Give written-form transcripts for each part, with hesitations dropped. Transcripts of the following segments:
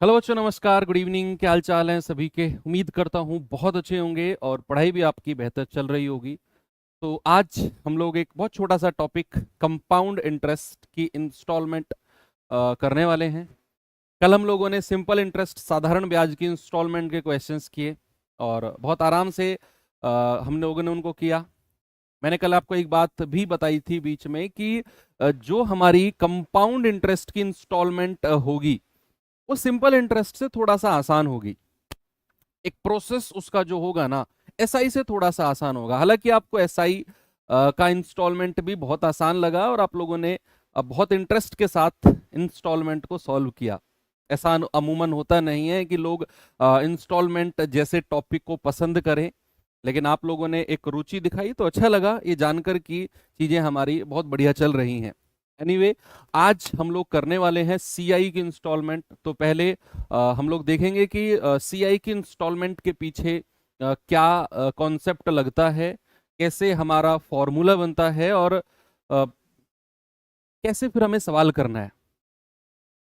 Hello बच्चों, नमस्कार, good evening. क्या हाल चाल है सभी के? उम्मीद करता हूँ बहुत अच्छे होंगे और पढ़ाई भी आपकी बेहतर चल रही होगी। तो आज हम लोग एक बहुत छोटा सा टॉपिक कंपाउंड इंटरेस्ट की इंस्टॉलमेंट करने वाले हैं। कल हम लोगों ने सिंपल इंटरेस्ट, साधारण ब्याज की इंस्टॉलमेंट के क्वेश्चंस किए और बहुत आराम से हम लोगों ने उनको किया। मैंने कल आपको एक बात भी बताई थी बीच में कि जो हमारी कंपाउंड इंटरेस्ट की इंस्टॉलमेंट होगी वो सिंपल इंटरेस्ट से थोड़ा सा आसान होगी। एक प्रोसेस उसका जो होगा ना, एसआई से थोड़ा सा आसान होगा। हालांकि आपको एसआई का इंस्टॉलमेंट भी बहुत आसान लगा और आप लोगों ने बहुत इंटरेस्ट के साथ इंस्टॉलमेंट को सॉल्व किया। ऐसा अमूमन होता नहीं है कि लोग इंस्टॉलमेंट जैसे टॉपिक को पसंद करें, लेकिन आप लोगों ने एक रुचि दिखाई तो अच्छा लगा ये जानकर कि चीजें हमारी बहुत बढ़िया चल रही हैं। एनीवे, आज हम लोग करने वाले हैं सीआई की इंस्टॉलमेंट। तो पहले हम लोग देखेंगे कि सीआई की इंस्टॉलमेंट के पीछे क्या कॉन्सेप्ट लगता है, कैसे हमारा फॉर्मूला बनता है और कैसे फिर हमें सवाल करना है।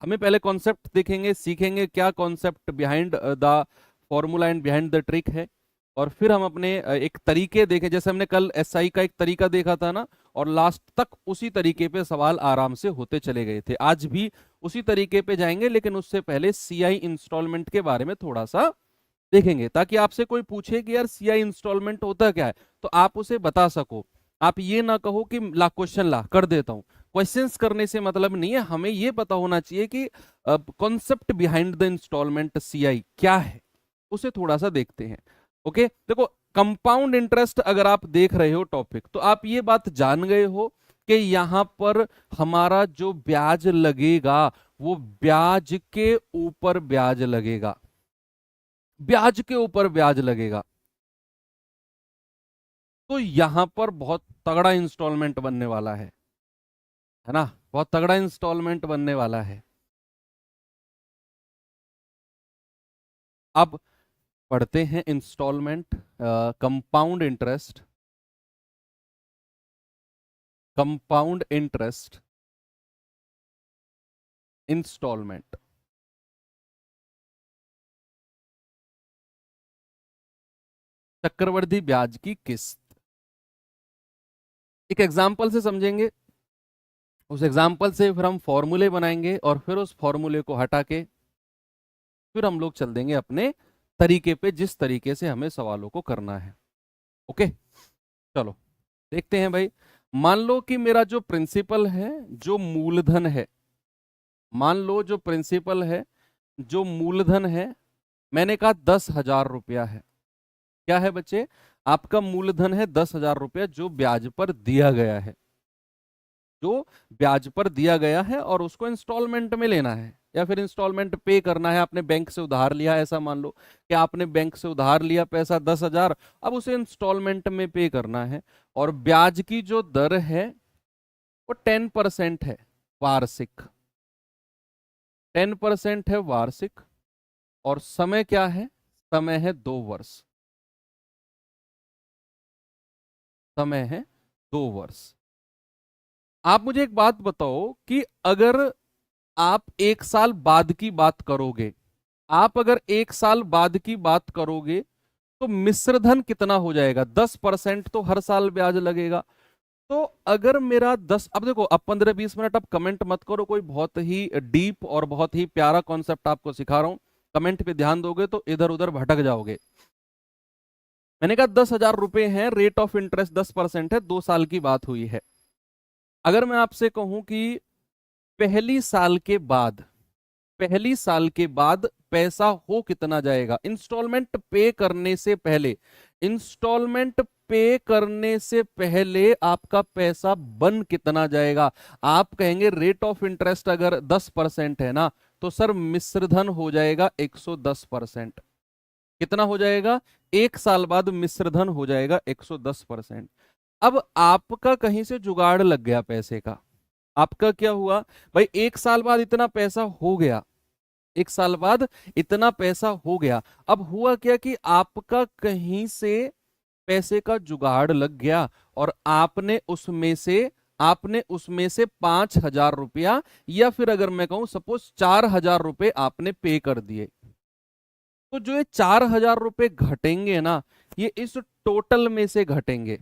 हमें पहले कॉन्सेप्ट देखेंगे, सीखेंगे क्या concept behind the formula and behind the trick है, और फिर हम अपने एक तरीके देखें। जैसे हमने कल एसआई का एक तरीका देखा था ना, और लास्ट तक उसी तरीके पे सवाल आराम से होते चले गए थे। आज भी उसी तरीके पे जाएंगे, लेकिन उससे पहले सीआई इंस्टॉलमेंट के बारे में थोड़ा सा देखेंगे, ताकि आपसे कोई पूछे कि यार सीआई इंस्टॉलमेंट होता क्या है, तो आप उसे बता सको। आप ये ना कहो कि ला क्वेश्चन ला कर देता हूं। क्वेश्चंस करने से मतलब नहीं है, हमें ये पता होना चाहिए कि concept behind the installment CI क्या है, उसे थोड़ा सा देखते हैं। ओके, देखो, कंपाउंड इंटरेस्ट अगर आप देख रहे हो टॉपिक, तो आप ये बात जान गए हो कि यहां पर हमारा जो ब्याज लगेगा वो ब्याज के ऊपर ब्याज लगेगा, ब्याज के ऊपर ब्याज लगेगा। तो यहां पर बहुत तगड़ा इंस्टॉलमेंट बनने वाला है ना, बहुत तगड़ा इंस्टॉलमेंट बनने वाला है। अब पढ़ते हैं installment, compound interest, compound interest installment. चक्रवृद्धि ब्याज की किस्त एक एग्जाम्पल से समझेंगे। उस एग्जाम्पल से फिर हम फॉर्मूले बनाएंगे और फिर उस फॉर्मूले को हटा के फिर हम लोग चल देंगे अपने तरीके पे, जिस तरीके से हमें सवालों को करना है। ओके, चलो देखते हैं भाई। मान लो कि मेरा जो प्रिंसिपल है, जो मूलधन है, मान लो जो प्रिंसिपल है, जो मूलधन है, मैंने कहा 10,000 रुपया है। क्या है बच्चे? आपका मूलधन है 10,000 रुपया, जो ब्याज पर दिया गया है, जो ब्याज पर दिया गया है, और उसको इंस्टॉलमेंट में लेना है या फिर इंस्टॉलमेंट पे करना है। आपने बैंक से उधार लिया, ऐसा मान लो कि आपने बैंक से उधार लिया पैसा 10,000, अब उसे इंस्टॉलमेंट में पे करना है। और ब्याज की जो दर है वो 10% है, वार्षिक। 10% है वार्षिक, और समय क्या है? समय है 2 वर्ष। समय है 2 वर्ष। आप मुझे एक बात बताओ कि अगर आप 1 साल बाद की बात करोगे, आप अगर 1 साल बाद की बात करोगे, तो मिश्र धन कितना हो जाएगा? 10% तो हर साल ब्याज लगेगा। तो अगर मेरा 10, अब देखो, अब 15-20 मिनट अब कमेंट मत करो, कोई बहुत ही डीप और बहुत ही प्यारा कॉन्सेप्ट आपको सिखा रहा हूं। कमेंट पे ध्यान दोगे तो इधर उधर भटक जाओगे। मैंने कहा 10,000 रुपए हैं, रेट ऑफ इंटरेस्ट 10% है, 2 साल की बात हुई है। अगर मैं आपसे कहूं कि पहली साल के बाद, पहली साल के बाद पैसा हो कितना जाएगा इंस्टॉलमेंट पे करने से पहले, इंस्टॉलमेंट पे करने से पहले आपका पैसा बन कितना जाएगा? आप कहेंगे रेट ऑफ इंटरेस्ट अगर 10% है ना, तो सर मिश्र धन हो जाएगा 110%। कितना हो जाएगा? 1 साल बाद मिश्र धन हो जाएगा 110%। अब आपका कहीं से जुगाड़ लग गया पैसे का। आपका क्या हुआ भाई? 1 साल बाद इतना पैसा हो गया, 1 साल बाद इतना पैसा हो गया। अब हुआ क्या कि आपका कहीं से पैसे का जुगाड़ लग गया और आपने उसमें से आपने उसमें से 5,000 रुपया या फिर अगर मैं कहूं सपोज 4,000 रुपए आपने पे कर दिए, तो जो ये 4,000 रुपए घटेंगे ना, ये इस टोटल में से घटेंगे।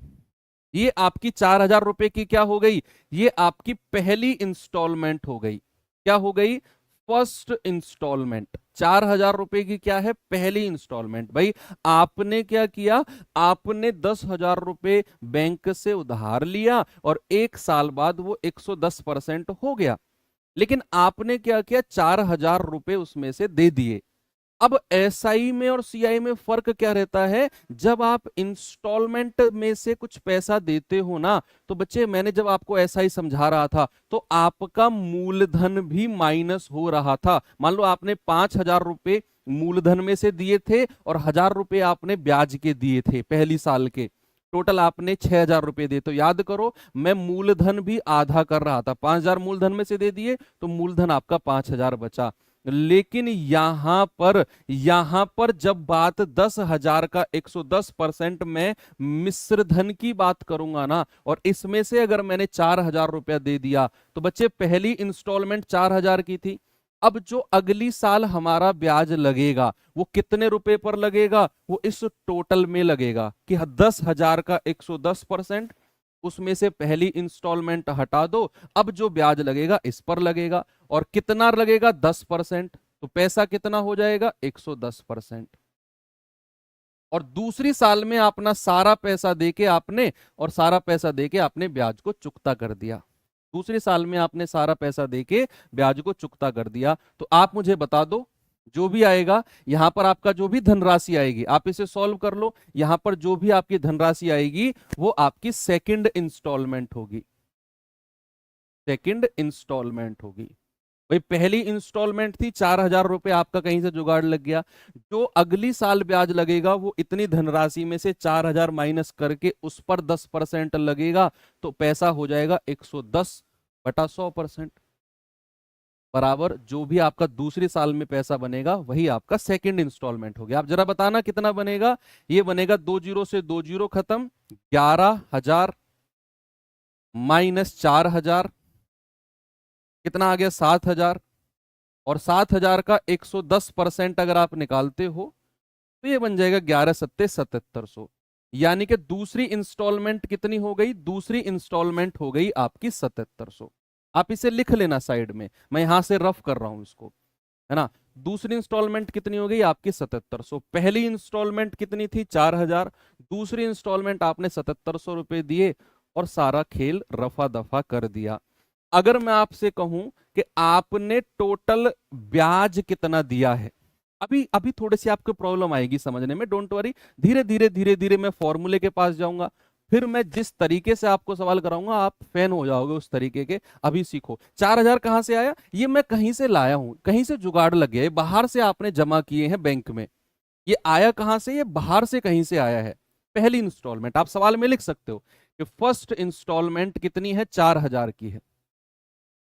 ये आपकी 4,000 रुपए की क्या हो गई, ये आपकी पहली इंस्टॉलमेंट हो गई। क्या हो गई, फर्स्ट इंस्टॉलमेंट। 4,000 रुपए की क्या है, पहली इंस्टॉलमेंट। भाई आपने क्या किया, आपने 10,000 रुपए बैंक से उधार लिया और एक साल बाद वो 110% हो गया, लेकिन आपने क्या किया, 4,000 रुपए उसमें से दे दिए। अब एसआई में और सीआई में फर्क क्या रहता है, जब आप इंस्टॉलमेंट में से कुछ पैसा देते हो ना, तो बच्चे मैंने जब आपको एसआई समझा रहा था तो आपका मूलधन भी माइनस हो रहा था। मान लो आपने 5,000 रुपए मूलधन में से दिए थे और 1,000 रुपए आपने ब्याज के दिए थे पहली साल के, टोटल आपने 6,000 रुपए दिए। तो याद करो, मैं मूलधन भी आधा कर रहा था, 5,000 मूलधन में से दे दिए तो मूलधन आपका 5,000 बचा। लेकिन यहां पर जब बात 10,000 का 110% में मिश्र धन की बात करूंगा ना, और इसमें से अगर मैंने 4,000 रुपया दे दिया, तो बच्चे पहली इंस्टॉलमेंट 4,000 की थी। अब जो अगली साल हमारा ब्याज लगेगा वो कितने रुपए पर लगेगा, वो इस टोटल में लगेगा कि 10,000 का 110%, उसमें से पहली इंस्टॉलमेंट हटा दो, अब जो ब्याज लगेगा इस पर लगेगा। और कितना लगेगा, 10%, तो पैसा कितना हो जाएगा, 110%। और दूसरी साल में अपना सारा पैसा देके आपने, और सारा पैसा देके आपने ब्याज को चुकता कर दिया। दूसरी साल में आपने सारा पैसा देके ब्याज को चुकता कर दिया। तो आप मुझे बता दो, जो भी आएगा यहां पर आपका जो भी धनराशि आएगी, आप इसे सॉल्व कर लो, यहां पर जो भी आपकी धनराशि आएगी वो आपकी सेकंड इंस्टॉलमेंट होगी। सेकंड इंस्टॉलमेंट होगी। भाई पहली इंस्टॉलमेंट थी 4,000 रुपए, आपका कहीं से जुगाड़ लग गया, जो अगली साल ब्याज लगेगा वो इतनी धनराशि में से 4,000 माइनस करके उस पर 10% लगेगा, तो पैसा हो जाएगा 110/100%, बराबर जो भी आपका दूसरी साल में पैसा बनेगा वही आपका सेकंड इंस्टॉलमेंट हो गया। आप जरा बताना कितना बनेगा, ये बनेगा 2 जीरो से 2 जीरो खत्म, 11,000 माइनस 4,000, कितना आ गया, 7,000। और 7,000 का 110% अगर आप निकालते हो तो ये बन जाएगा 11,777,700। यानी कि दूसरी इंस्टॉलमेंट कितनी हो गई, दूसरी इंस्टॉलमेंट हो गई आपकी 7,700। आप इसे लिख लेना साइड में, मैं यहां से रफ कर रहा हूं इसको, है ना। दूसरी इंस्टॉलमेंट कितनी हो गई आपकी 7,700। पहली इंस्टॉलमेंट कितनी थी, 4,000। दूसरी इंस्टॉलमेंट आपने 7,700 रुपए दिए और सारा खेल रफा दफा कर दिया। अगर मैं आपसे कहूं कि आपने टोटल ब्याज कितना दिया है, अभी अभी थोड़ी सी आपको प्रॉब्लम आएगी समझने में, डोंट वरी, धीरे धीरे धीरे धीरे मैं फॉर्मूले के पास जाऊंगा, फिर मैं जिस तरीके से आपको सवाल कराऊंगा आप फैन हो जाओगे उस तरीके के। अभी सीखो 4,000 कहां से आया, ये मैं कहीं से लाया हूं, कहीं से जुगाड़ लग गया है, बाहर से आपने जमा किए हैं बैंक में। ये आया कहां से, ये बाहर से कहीं से आया है। पहली इंस्टॉलमेंट आप सवाल में लिख सकते हो कि फर्स्ट इंस्टॉलमेंट कितनी है, 4,000 की है,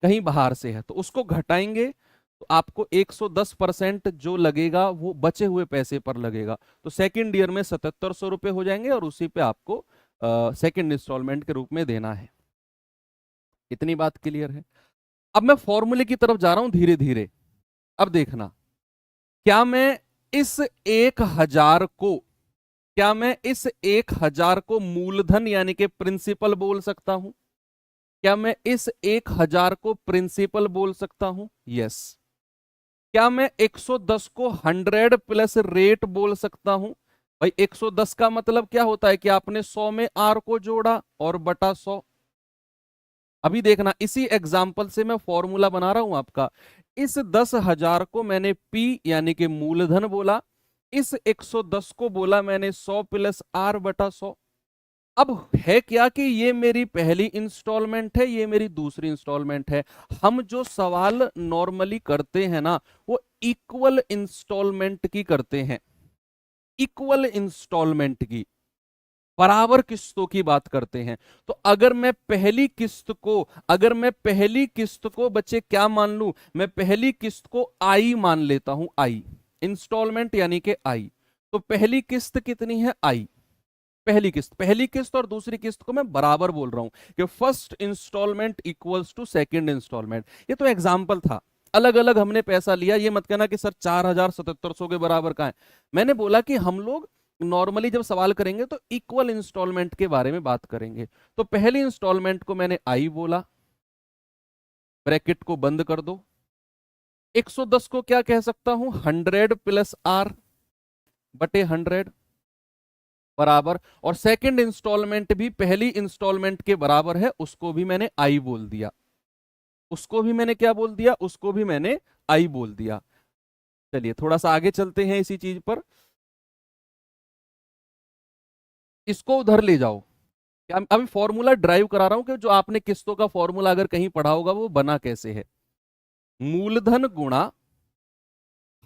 कहीं बाहर से है, तो उसको घटाएंगे तो आपको 110% जो लगेगा वो बचे हुए पैसे पर लगेगा। तो सेकंड ईयर में 7,700 रुपए हो जाएंगे और उसी पे आपको सेकंड इंस्टॉलमेंट के रूप में देना है। इतनी बात क्लियर है। अब मैं फॉर्मूले की तरफ जा रहा हूं धीरे धीरे। अब देखना, क्या मैं इस 1,000 को, क्या मैं इस 1,000 को मूलधन यानी कि प्रिंसिपल बोल सकता हूं, क्या मैं इस 1,000 को प्रिंसिपल बोल सकता हूं, यस। क्या मैं 110 को 100 प्लस रेट बोल सकता हूं, भाई 110 का मतलब क्या होता है कि आपने 100 में आर को जोड़ा और बटा 100। अभी देखना, इसी एग्जाम्पल से मैं फॉर्मूला बना रहा हूं आपका। इस 10,000 को मैंने पी यानी कि मूलधन बोला, इस 110 को बोला मैंने 100 प्लस आर बटा 100। अब है क्या कि ये मेरी पहली इंस्टॉलमेंट है, ये मेरी दूसरी इंस्टॉलमेंट है। हम जो सवाल नॉर्मली करते हैं ना, वो इक्वल इंस्टॉलमेंट की करते हैं, इक्वल इंस्टॉलमेंट की, बराबर किस्तों की बात करते हैं। तो अगर मैं पहली किस्त को, अगर मैं पहली किस्त को बच्चे क्या मान लूं, मैं पहली किस्त को आई मान लेता हूं, आई इंस्टॉलमेंट यानी कि आई। तो पहली किस्त कितनी है, आई। पहली किस्त और दूसरी किस्त को मैं बराबर बोल रहा हूं कि first installment equals to second installment. ये तो एग्जाम्पल था, अलग अलग हमने पैसा लिया। ये मत कहना कि सर 4,7700 के बराबर का है। मैंने बोला कि हम लोग नॉर्मली जब सवाल करेंगे तो इक्वल इंस्टॉलमेंट के बारे में बात करेंगे। तो पहली इंस्टॉलमेंट को मैंने आई बोला, ब्रैकेट को बंद कर दो। 110 को क्या कह सकता हूं, 100 प्लस आर बटे 100 बराबर, और सेकंड इंस्टॉलमेंट भी पहली इंस्टॉलमेंट के बराबर है, उसको भी मैंने आई बोल दिया। उसको भी मैंने क्या बोल दिया, उसको भी मैंने आई बोल दिया। चलिए थोड़ा सा आगे चलते हैं इसी चीज पर। इसको उधर ले जाओ। क्या अभी फॉर्मूला ड्राइव करा रहा हूं कि जो आपने किस्तों का फॉर्मूला अगर कहीं पढ़ा होगा वो बना कैसे है। मूलधन गुणा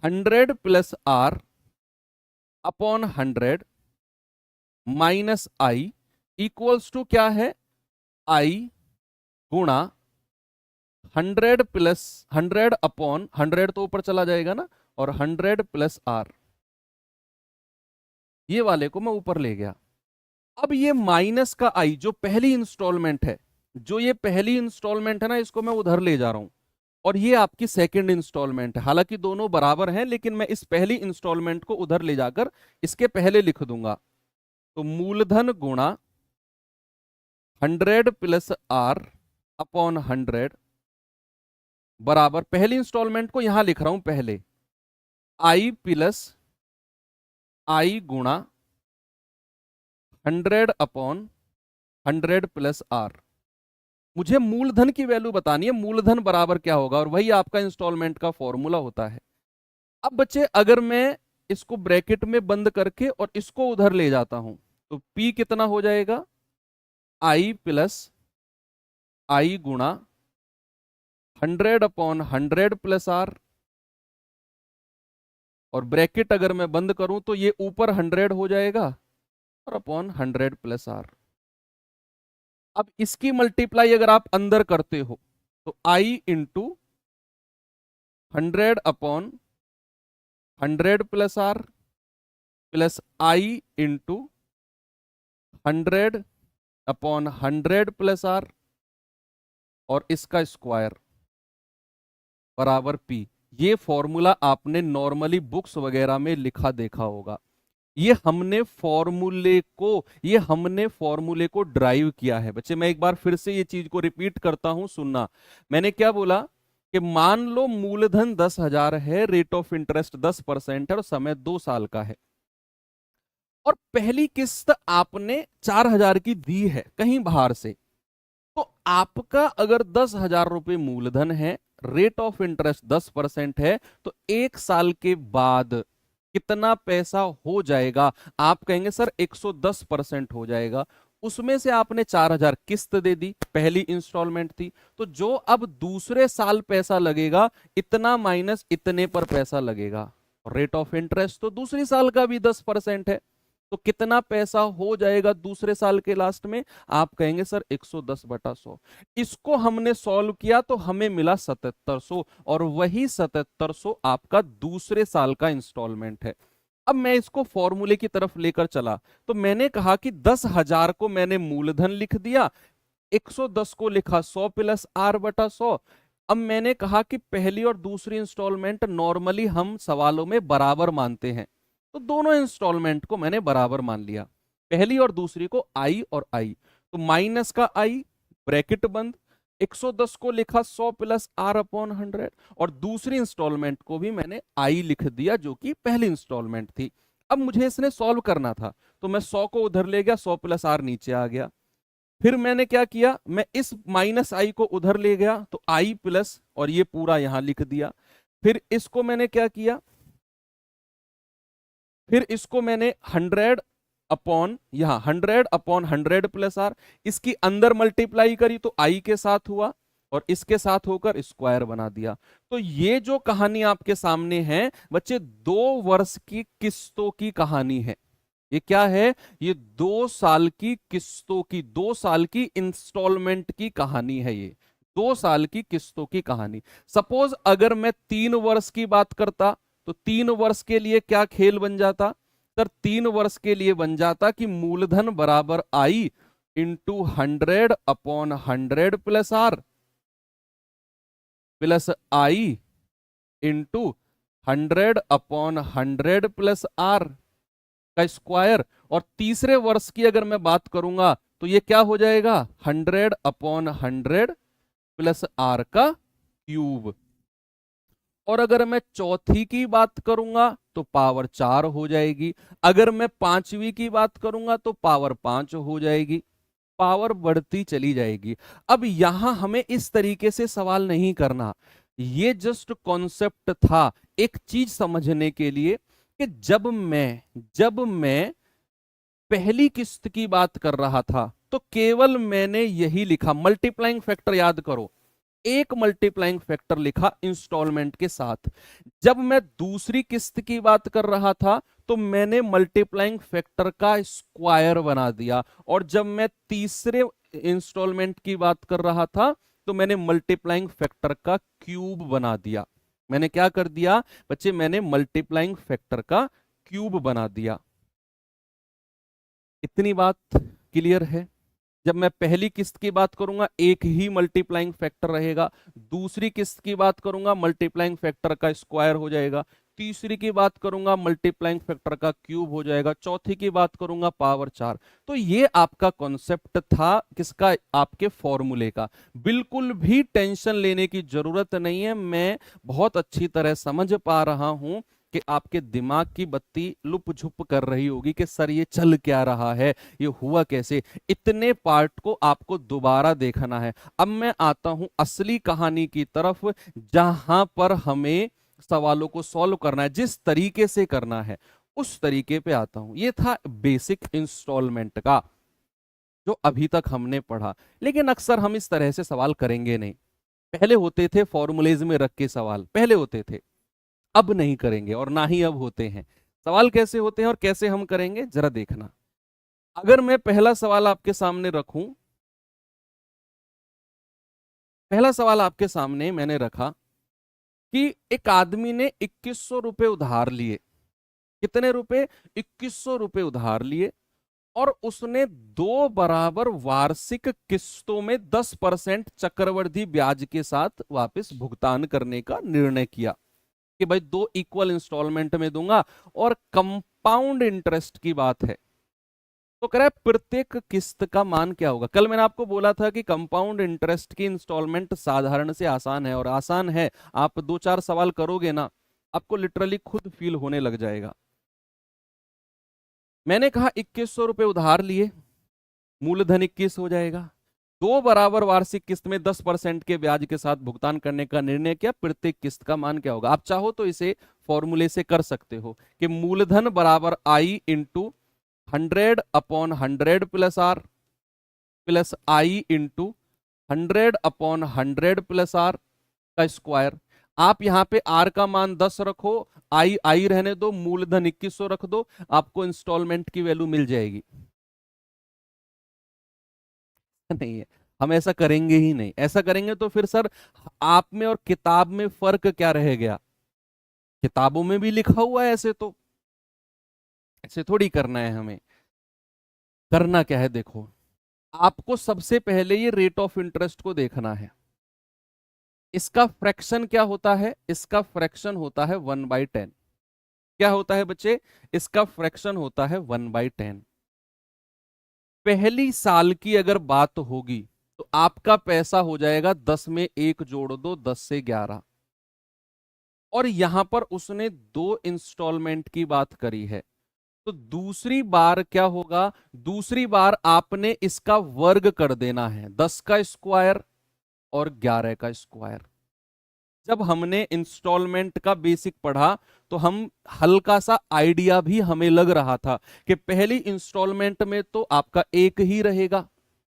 100 plus R upon 100 minus I equals to क्या है, आई गुणा 100 प्लस 100 अपॉन 100 तो ऊपर चला जाएगा ना, और 100 प्लस आर, ये वाले को मैं ऊपर ले गया। अब ये माइनस का आई जो पहली इंस्टॉलमेंट है, जो ये पहली इंस्टॉलमेंट है ना, इसको मैं उधर ले जा रहा हूं, और ये आपकी सेकंड इंस्टॉलमेंट है। हालांकि दोनों बराबर हैं, लेकिन मैं इस पहली इंस्टॉलमेंट को उधर ले जाकर इसके पहले लिख दूंगा। तो मूलधन गुणा 100 प्लस आर अपॉन 100 बराबर, पहली इंस्टॉलमेंट को यहां लिख रहा हूं पहले, आई प्लस आई गुणा 100 अपॉन 100 प्लस आर। मुझे मूलधन की वैल्यू बतानी है, मूलधन बराबर क्या होगा, और वही आपका इंस्टॉलमेंट का फॉर्मूला होता है। अब बच्चे अगर मैं इसको ब्रैकेट में बंद करके और इसको उधर ले जाता हूं, तो P कितना हो जाएगा, आई प्लस आई गुणा 100 अपॉन 100 प्लस आर, और ब्रैकेट अगर मैं बंद करूं तो ये ऊपर 100 हो जाएगा और अपॉन 100 प्लस आर। अब इसकी मल्टीप्लाई अगर आप अंदर करते हो तो I into 100 upon 100 plus R plus I into 100 upon 100 plus R, और इसका स्क्वायर बराबर P। ये फॉर्मूला आपने नॉर्मली बुक्स वगैरह में लिखा देखा होगा। ये हमने फॉर्मूले को ड्राइव किया है। बच्चे मैं एक बार फिर से ये चीज को रिपीट करता हूं, सुनना। मैंने क्या बोला कि मान लो मूलधन 10,000 है, रेट ऑफ इंटरेस्ट 10% है, और समय 2 साल का है, और पहली किस्त आपने 4,000 की दी है कहीं बाहर से। तो आपका अगर 10,000 रुपए मूलधन है, रेट ऑफ इंटरेस्ट 10% है, तो 1 साल के बाद कितना पैसा हो जाएगा? आप कहेंगे सर 110% हो जाएगा। उसमें से आपने 4,000 किस्त दे दी, पहली इंस्टॉलमेंट थी, तो जो अब दूसरे साल पैसा लगेगा, इतना माइनस इतने पर पैसा लगेगा। रेट ऑफ इंटरेस्ट तो दूसरी साल का भी 10% है, तो कितना पैसा हो जाएगा दूसरे साल के लास्ट में? आप कहेंगे सर 110/100। इसको हमने सॉल्व किया तो हमें मिला 7700, और वही 7700 आपका दूसरे साल का इंस्टॉलमेंट है। अब मैं इसको फॉर्मूले की तरफ लेकर चला, तो मैंने कहा कि 10,000 को मैंने मूलधन लिख दिया, 110 को लिखा 100 प्लस R/100। अब मैंने कहा कि पहली और दूसरी इंस्टॉलमेंट नॉर्मली हम सवालों में बराबर मानते हैं, तो दोनों इंस्टॉलमेंट को मैंने बराबर मान लिया, पहली और दूसरी को आई और आई। तो माइनस का आई, ब्रैकेट बंद, 110 को लिखा 100 प्लस R/100, और दूसरी इंस्टॉलमेंट को भी मैंने आई लिख दिया जो कि पहली इंस्टॉलमेंट थी। अब मुझे इसने सॉल्व करना था, तो मैं 100 को उधर ले गया, 100 प्लस R नीचे आ गया। फिर मैंने क्या किया, मैं इस माइनस आई को उधर ले गया, तो आई प्लस, और ये पूरा यहां लिख दिया। फिर इसको मैंने क्या किया, फिर इसको मैंने 100 अपॉन यहां 100 अपॉन 100 प्लस आर, इसकी अंदर मल्टीप्लाई करी तो आई के साथ हुआ, और इसके साथ होकर स्क्वायर बना दिया। तो ये जो कहानी आपके सामने है बच्चे, 2 वर्ष की किस्तों की कहानी है। ये क्या है, ये 2 साल की किस्तों की, 2 साल की इंस्टॉलमेंट की कहानी है। ये 2 साल की किस्तों की कहानी। सपोज अगर मैं 3 वर्ष की बात करता, तो 3 वर्ष के लिए क्या खेल बन जाता, सर 3 वर्ष के लिए बन जाता कि मूलधन बराबर I into 100/100 plus R plus I into 100/100 plus R का स्क्वायर। और तीसरे वर्ष की अगर मैं बात करूंगा तो ये क्या हो जाएगा, 100/100 प्लस आर का क्यूब। और अगर मैं चौथी की बात करूंगा तो पावर 4 हो जाएगी। अगर मैं पांचवी की बात करूंगा तो पावर 5 हो जाएगी। पावर बढ़ती चली जाएगी। अब यहां हमें इस तरीके से सवाल नहीं करना, ये जस्ट कॉन्सेप्ट था एक चीज समझने के लिए कि जब मैं पहली किस्त की बात कर रहा था तो केवल मैंने यही लिखा, मल्टीप्लाइंग फैक्टर याद करो, एक मल्टीप्लाइंग फैक्टर लिखा इंस्टॉलमेंट के साथ। जब मैं दूसरी किस्त की बात कर रहा था तो मैंने मल्टीप्लाइंग फैक्टर का स्क्वायर बना दिया। और जब मैं तीसरे इंस्टॉलमेंट की बात कर रहा था तो मैंने मल्टीप्लाइंग फैक्टर का क्यूब बना दिया। मैंने क्या कर दिया बच्चे, मैंने मल्टीप्लाइंग फैक्टर का क्यूब बना दिया। इतनी बात क्लियर है। जब मैं पहली किस्त की बात करूंगा एक ही मल्टीप्लाइंग फैक्टर रहेगा, दूसरी किस्त की बात करूंगा मल्टीप्लाइंग फैक्टर का स्क्वायर हो जाएगा, तीसरी की बात करूंगा मल्टीप्लाइंग फैक्टर का क्यूब हो जाएगा, चौथी की बात करूंगा पावर 4। तो ये आपका कॉन्सेप्ट था किसका, आपके फॉर्मूले का। बिल्कुल भी टेंशन लेने की जरूरत नहीं है। मैं बहुत अच्छी तरह समझ पा रहा हूं कि आपके दिमाग की बत्ती लुप झुप कर रही होगी कि सर ये चल क्या रहा है, ये हुआ कैसे। इतने पार्ट को आपको दोबारा देखना है। अब मैं आता हूं असली कहानी की तरफ, जहां पर हमें सवालों को सॉल्व करना है, जिस तरीके से करना है उस तरीके पे आता हूं। ये था बेसिक इंस्टॉलमेंट का जो अभी तक हमने पढ़ा। लेकिन अक्सर हम इस तरह से सवाल करेंगे नहीं। पहले होते थे फॉर्मूलेज में रख के सवाल, पहले होते थे, अब नहीं करेंगे और ना ही अब होते हैं। सवाल कैसे होते हैं और कैसे हम करेंगे जरा देखना। अगर मैं पहला सवाल आपके सामने रखूं, पहला सवाल आपके सामने मैंने रखा कि एक आदमी ने 2100 रुपए उधार लिए। कितने रुपए, 2100 रुपए उधार लिए। और उसने 2 बराबर वार्षिक किस्तों में 10% चक्रवृद्धि ब्याज के साथ वापस भुगतान करने का निर्णय किया कि भाई 2 इक्वल इंस्टॉलमेंट में दूंगा। और कंपाउंड इंटरेस्ट की बात है तो कह रहा है प्रत्येक किस्त का मान क्या होगा। कल मैंने आपको बोला था कि कंपाउंड इंटरेस्ट की इंस्टॉलमेंट साधारण से आसान है, और आसान है। आप 2-4 सवाल करोगे ना, आपको लिटरली खुद फील होने लग जाएगा। मैंने कहा 2100 रुपए उधार लिए, मूलधन 21 हो जाएगा। 2 बराबर वार्षिक किस्त में 10% के ब्याज के साथ भुगतान करने का निर्णय किया, प्रत्येक किस्त का मान क्या होगा। आप चाहो तो इसे फॉर्मूले से कर सकते हो कि मूलधन बराबर I into 100/100 plus R plus I into 100/100 plus R का स्क्वायर। आप यहां पे आर का मान 10 रखो, आई रहने दो, मूलधन 2100 रख दो, आपको इंस्टॉलमेंट की वैल्यू मिल जाएगी। नहीं है, हम ऐसा करेंगे ही नहीं। ऐसा करेंगे तो फिर सर आप में और किताब में फर्क क्या रह गया। किताबों में भी लिखा हुआ है ऐसे, तो ऐसे थोड़ी करना है हमें। करना क्या है, देखो आपको सबसे पहले ये रेट ऑफ इंटरेस्ट को देखना है। इसका फ्रैक्शन क्या होता है, इसका फ्रैक्शन होता है 1/10। क्या होता है बच्चे, इसका फ्रैक्शन होता है 1/10। पहली साल की अगर बात होगी तो आपका पैसा हो जाएगा 10 में 1 जोड़ दो, 10 से 11। और यहां पर उसने 2 इंस्टॉलमेंट की बात करी है, तो दूसरी बार क्या होगा, दूसरी बार आपने इसका वर्ग कर देना है, 10 का स्क्वायर और 11 का स्क्वायर। जब हमने इंस्टॉलमेंट का बेसिक पढ़ा तो हम हल्का सा आइडिया भी हमें लग रहा था कि पहली इंस्टॉलमेंट में तो आपका एक ही रहेगा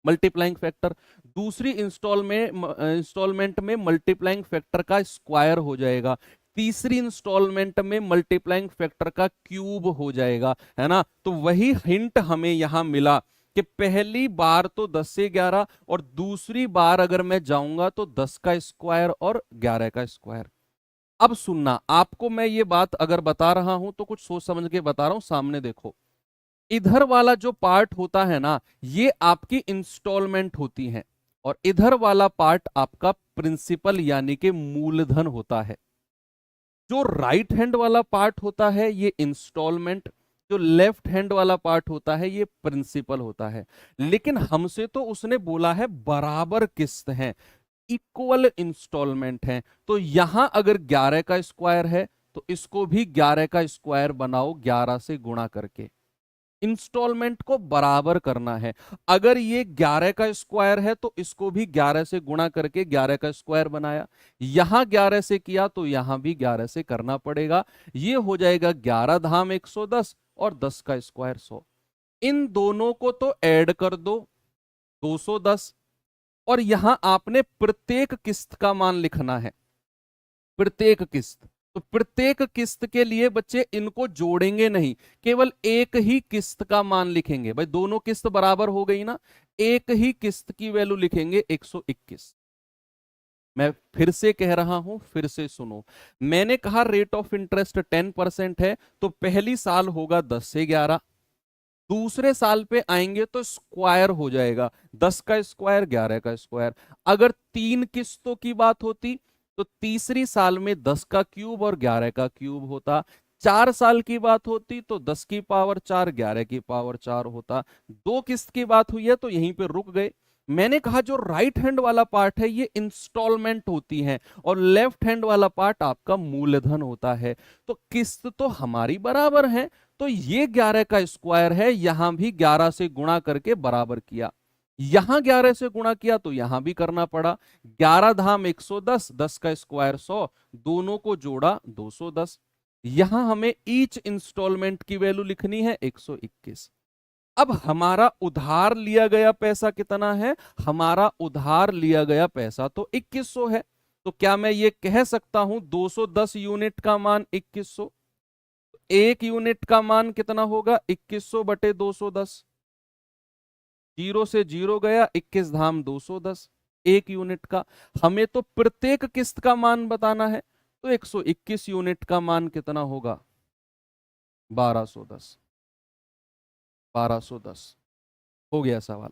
मल्टीप्लाइंग फैक्टर, दूसरी इंस्टॉलमेंट में मल्टीप्लाइंग फैक्टर का स्क्वायर हो जाएगा, तीसरी इंस्टॉलमेंट में मल्टीप्लाइंग फैक्टर का क्यूब हो जाएगा, है ना। तो वही हिंट हमें यहां मिला कि पहली बार तो 10 से 11 और दूसरी बार अगर मैं जाऊंगा तो 10 का स्क्वायर और 11 का स्क्वायर। अब सुनना, आपको मैं ये बात अगर बता रहा हूं तो कुछ सोच समझ के बता रहा हूं, सामने देखो। इधर वाला जो पार्ट होता है ना, ये आपकी इंस्टॉलमेंट होती है, और इधर वाला पार्ट आपका प्रिंसिपल यानी कि मूलधन होता है। जो राइट हैंड वाला पार्ट होता है ये इंस्टॉलमेंट, जो लेफ्ट हैंड वाला पार्ट होता है ये प्रिंसिपल होता है। लेकिन हमसे तो उसने बोला है बराबर किस्त है, इक्वल इंस्टॉलमेंट है, तो यहां अगर 11 का स्क्वायर है तो इसको भी 11 का स्क्वायर बनाओ 11 से गुणा करके, इंस्टॉलमेंट को बराबर करना है। अगर ये 11 का स्क्वायर है तो इसको भी 11 से गुणा करके 11 का स्क्वायर बनाया, यहां 11 से किया तो यहां भी 11 से करना पड़ेगा। ये हो जाएगा 11 धाम 110 और 10 का स्क्वायर 100। इन दोनों को तो ऐड कर दो 210, और यहां आपने प्रत्येक किस्त का मान लिखना है, प्रत्येक किस्त। तो प्रत्येक किस्त के लिए बच्चे इनको जोड़ेंगे नहीं, केवल एक ही किस्त का मान लिखेंगे। भाई दोनों किस्त बराबर हो गई ना, एक ही किस्त की वैल्यू लिखेंगे 121। मैं फिर से कह रहा हूं, फिर से सुनो। मैंने कहा रेट ऑफ इंटरेस्ट 10% है, तो पहली साल होगा 10 से 11, दूसरे साल पे आएंगे तो स्क्वायर हो जाएगा, 10 का स्क्वायर 11 का स्क्वायर। अगर 3 किस्तों की बात होती तो तीसरी साल में 10 का क्यूब और 11 का क्यूब होता। 4 साल की बात होती तो 10 की पावर 4 11 की पावर 4 होता। 2 किस्त की बात हुई है तो यहीं पे रुक गए। मैंने कहा जो राइट हैंड वाला पार्ट है ये इंस्टॉलमेंट होती है, और लेफ्ट हैंड वाला पार्ट आपका मूलधन होता है। तो किस्त तो हमारी बराबर है, तो ये 11 का स्क्वायर है, यहां भी 11 से गुणा करके बराबर किया, यहां 11 से गुणा किया तो यहां भी करना पड़ा। 11 धाम 110, 10 का स्क्वायर 100, दोनों को जोड़ा 210। यहां हमें ईच इंस्टॉलमेंट की वैल्यू लिखनी है 121। अब हमारा उधार लिया गया पैसा कितना है, हमारा उधार लिया गया पैसा तो 2100 है। तो क्या मैं ये कह सकता हूं 210 यूनिट का मान 2100? एक यूनिट का मान कितना होगा 2100 बटे 210, जीरो से जीरो गया, 21 धाम 210, एक यूनिट का। हमें तो प्रत्येक किस्त का मान बताना है, तो 121 यूनिट का मान कितना होगा 1210, 1210 हो गया सवाल।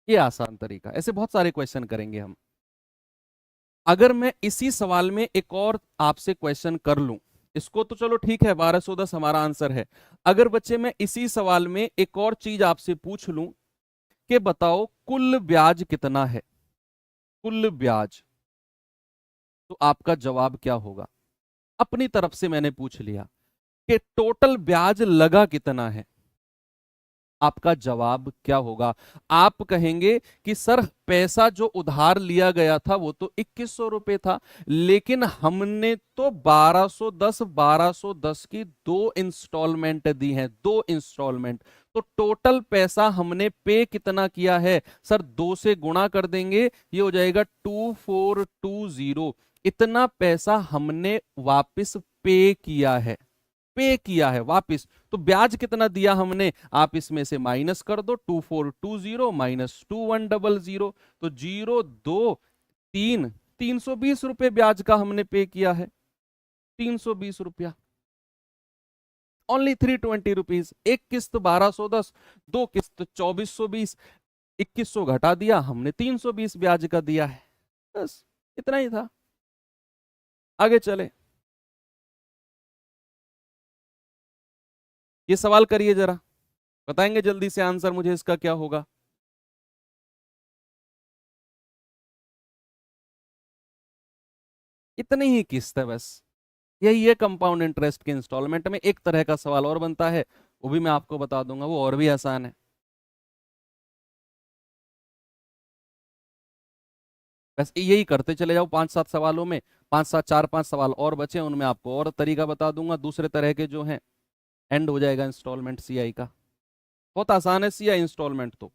ये आसान तरीका, ऐसे बहुत सारे क्वेश्चन करेंगे हम। अगर मैं इसी सवाल में एक और आपसे क्वेश्चन कर लूं, इसको तो चलो ठीक है 1210 हमारा आंसर है। अगर बच्चे मैं इसी सवाल में एक और चीज आपसे पूछ लूं कि बताओ कुल ब्याज कितना है, कुल ब्याज, तो आपका जवाब क्या होगा? अपनी तरफ से मैंने पूछ लिया कि टोटल ब्याज लगा कितना है, आपका जवाब क्या होगा? आप कहेंगे कि सर पैसा जो उधार लिया गया था वो तो 2100 रुपए था, लेकिन हमने तो 1210 की 2 इंस्टॉलमेंट दी हैं, 2 इंस्टॉलमेंट। तो टोटल पैसा हमने पे कितना किया है? सर 2 से गुणा कर देंगे, ये हो जाएगा 2420। इतना पैसा हमने वापस पे किया है, पे किया है वापिस। तो ब्याज कितना दिया हमने, आप इसमें से माइनस कर दो, 2420 माइनस 2100, तो 023 320 रुपए ब्याज का हमने पे किया है, 320 रुपया, ओनली 320 रुपीज। एक किस्त 1210, दो किस्त 2420, 2100 घटा दिया हमने, 320 ब्याज का दिया है, बस इतना ही था। आगे चले, ये सवाल करिए जरा, बताएंगे जल्दी से आंसर मुझे इसका क्या होगा। इतनी ही किस्त है बस, यही है कंपाउंड इंटरेस्ट के इंस्टॉलमेंट में। एक तरह का सवाल और बनता है, वो भी मैं आपको बता दूंगा, वो और भी आसान है। बस यही करते चले जाओ 5-7 सवालों में, 5-7 4-5 सवाल और बचे, उनमें आपको और तरीका बता दूंगा दूसरे तरह के जो हैं, एंड हो जाएगा इंस्टॉलमेंट सीआई का। बहुत आसान है सीआई इंस्टॉलमेंट तो।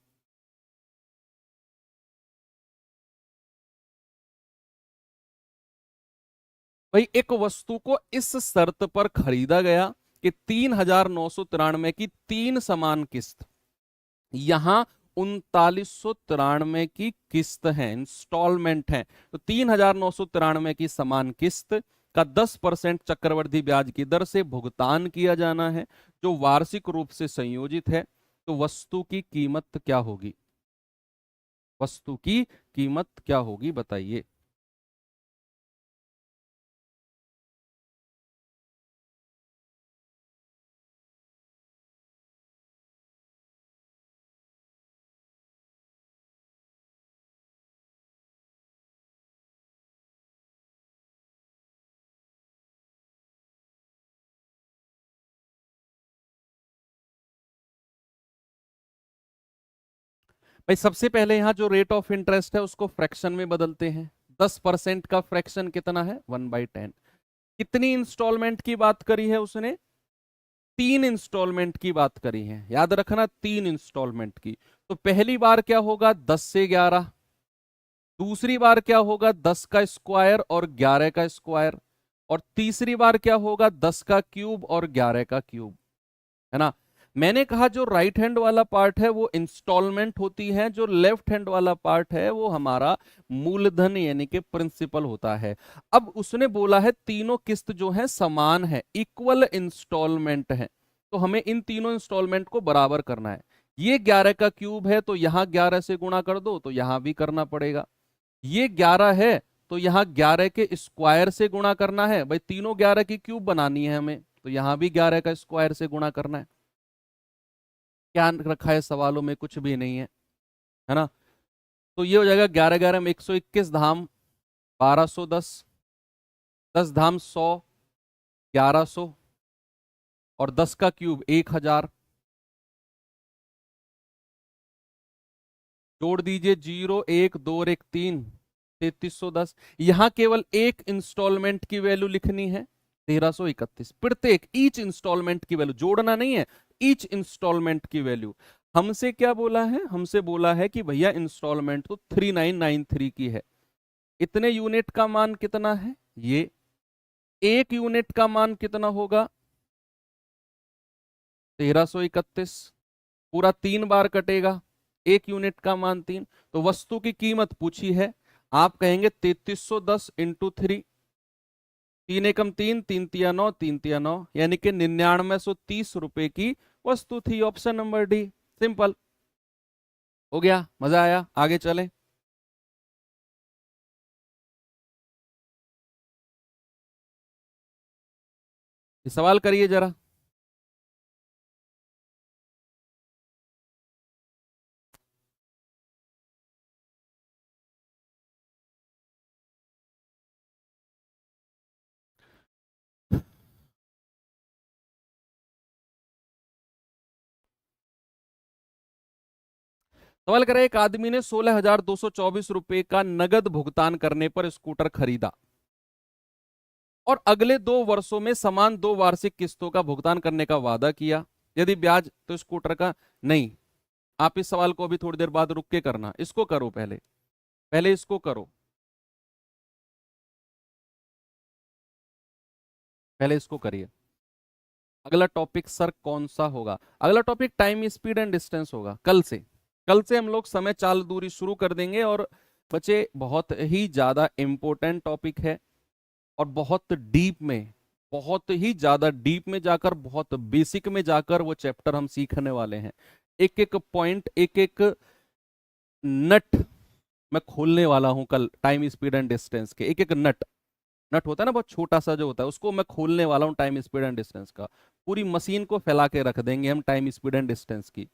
भाई एक वस्तु को इस शर्त पर खरीदा गया कि 3993 की 3 समान किस्त, यहां 3993 की किस्त है, इंस्टॉलमेंट है, तो 3993 की समान किस्त का 10% चक्रवृद्धि ब्याज की दर से भुगतान किया जाना है, जो वार्षिक रूप से संयोजित है, तो वस्तु की कीमत क्या होगी? वस्तु की कीमत क्या होगी बताइए। भाई सबसे पहले यहां जो रेट ऑफ इंटरेस्ट है उसको फ्रैक्शन में बदलते हैं। 10% का फ्रैक्शन कितना है? 1/10। कितनी इंस्टॉलमेंट की बात करी है उसने? 3 इंस्टॉलमेंट की बात करी है, याद रखना, 3 इंस्टॉलमेंट की। तो पहली बार क्या होगा? 10 से 11। दूसरी बार क्या होगा? 10 का स्क्वायर और 11 का स्क्वायर। और तीसरी बार क्या होगा? 10 का क्यूब और 11 का क्यूब, है ना। मैंने कहा जो राइट हैंड वाला पार्ट है वो इंस्टॉलमेंट होती है, जो लेफ्ट हैंड वाला पार्ट है वो हमारा मूलधन यानी कि प्रिंसिपल होता है। अब उसने बोला है तीनों किस्त जो है समान है, इक्वल इंस्टॉलमेंट है, तो हमें इन तीनों इंस्टॉलमेंट को बराबर करना है। ये 11 का क्यूब है तो यहां 11 से गुणा कर दो, तो यहां भी करना पड़ेगा। ये 11 है तो यहां 11 के स्क्वायर से गुणा करना है, भाई तीनों 11 की क्यूब बनानी है हमें, तो यहां भी 11 का स्क्वायर से गुणा करना है। क्या रखा है सवालों में? कुछ भी नहीं है ना। तो ये हो जाएगा 11 11 में 121 धाम 1210, 10 धाम 100, 1100, और 10 का क्यूब 1000। जोड़ दीजिए, 0 1 2 और 1 3, 3310। यहां केवल एक इंस्टॉलमेंट की वैल्यू लिखनी है, 1331। प्रत्येक ईच इंस्टॉलमेंट की वैल्यू जोड़ना नहीं है, ईच इंस्टॉलमेंट की वैल्यू। हमसे क्या बोला है? हमसे बोला है कि भैया इंस्टॉलमेंट तो 3993 की है। इतने यूनिट का मान कितना है? ये एक यूनिट का मान कितना होगा? 1331। पूरा 3 बार कटेगा, एक यूनिट का मान 3। तो वस्तु की कीमत पूछी है, आप कहेंगे 3310 इंटू 3। 3 एकम 3, 3 तिया 9, 3 तिया 9, यानी कि 9930 रुपए की वस्तु थी। Option number D. सिंपल हो गया। मजा आया? आगे चलें। सवाल करिए जरा। सवाल करें, एक आदमी ने 16,224 रुपए का नगद भुगतान करने पर स्कूटर खरीदा और अगले 2 वर्षों में समान 2 वार्षिक किस्तों का भुगतान करने का वादा किया। यदि ब्याज तो स्कूटर का नहीं। आप इस सवाल को अभी थोड़ी देर बाद रुक के करना, इसको करो पहले, पहले इसको करो, पहले इसको करिए। अगला टॉपिक सर कौन सा होगा? अगला topic time speed and distance होगा। कल से हम लोग समय चाल दूरी शुरू कर देंगे। और बच्चे बहुत ही ज्यादा इंपॉर्टेंट टॉपिक है और बहुत डीप में, बहुत ही ज्यादा डीप में जाकर, बहुत बेसिक में जाकर वो चैप्टर हम सीखने वाले हैं। एक एक पॉइंट, एक एक नट मैं खोलने वाला हूं कल। टाइम स्पीड एंड डिस्टेंस के एक एक नट, नट होता है ना बहुत छोटा सा जो होता है, उसको मैं खोलने वाला हूं टाइम स्पीड एंड डिस्टेंस का। पूरी मशीन को फैला के रख देंगे हम टाइम स्पीड एंड डिस्टेंस की।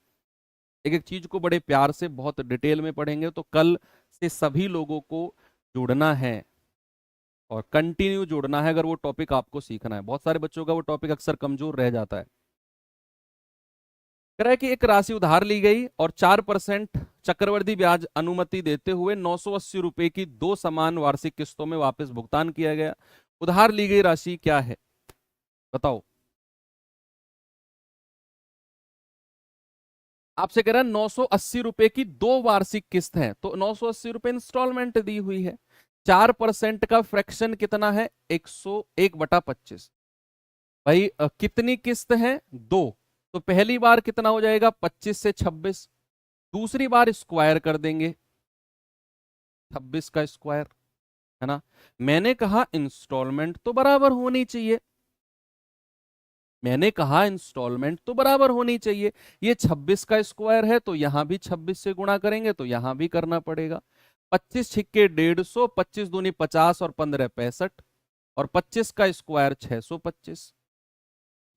एक एक चीज को बड़े प्यार से बहुत डिटेल में पढ़ेंगे। तो कल से सभी लोगों को जुड़ना है और कंटिन्यू जुड़ना है अगर वो टॉपिक आपको सीखना है। बहुत सारे बच्चों का वो टॉपिक अक्सर कमजोर रह जाता है। कह रहा है कि एक राशि उधार ली गई और 4% चक्रवृद्धि ब्याज अनुमति देते हुए 980 रुपए की 2 समान वार्षिक किस्तों में वापस भुगतान किया गया। उधार ली गई राशि क्या है? बताओ। आपसे कह रहा है 980 रुपए की 2 वार्षिक किस्त है, तो 980 रुपए इंस्टॉलमेंट दी हुई है। 4% का फ्रैक्शन कितना है? 101/25। भाई कितनी किस्त है? 2। तो पहली बार कितना हो जाएगा? 25 से 26। दूसरी बार स्क्वायर कर देंगे, 26 का स्क्वायर। है ना। मैंने कहा इंस्टॉलमेंट तो बराबर होनी चाहिए, मैंने कहा इंस्टॉलमेंट तो बराबर होनी चाहिए। ये 26 का स्क्वायर है तो यहां भी 26 से गुणा करेंगे तो यहां भी करना पड़ेगा। 25 छिक्के 150, 25 दूनी 50 और 15 65, और 25 का स्क्वायर 625।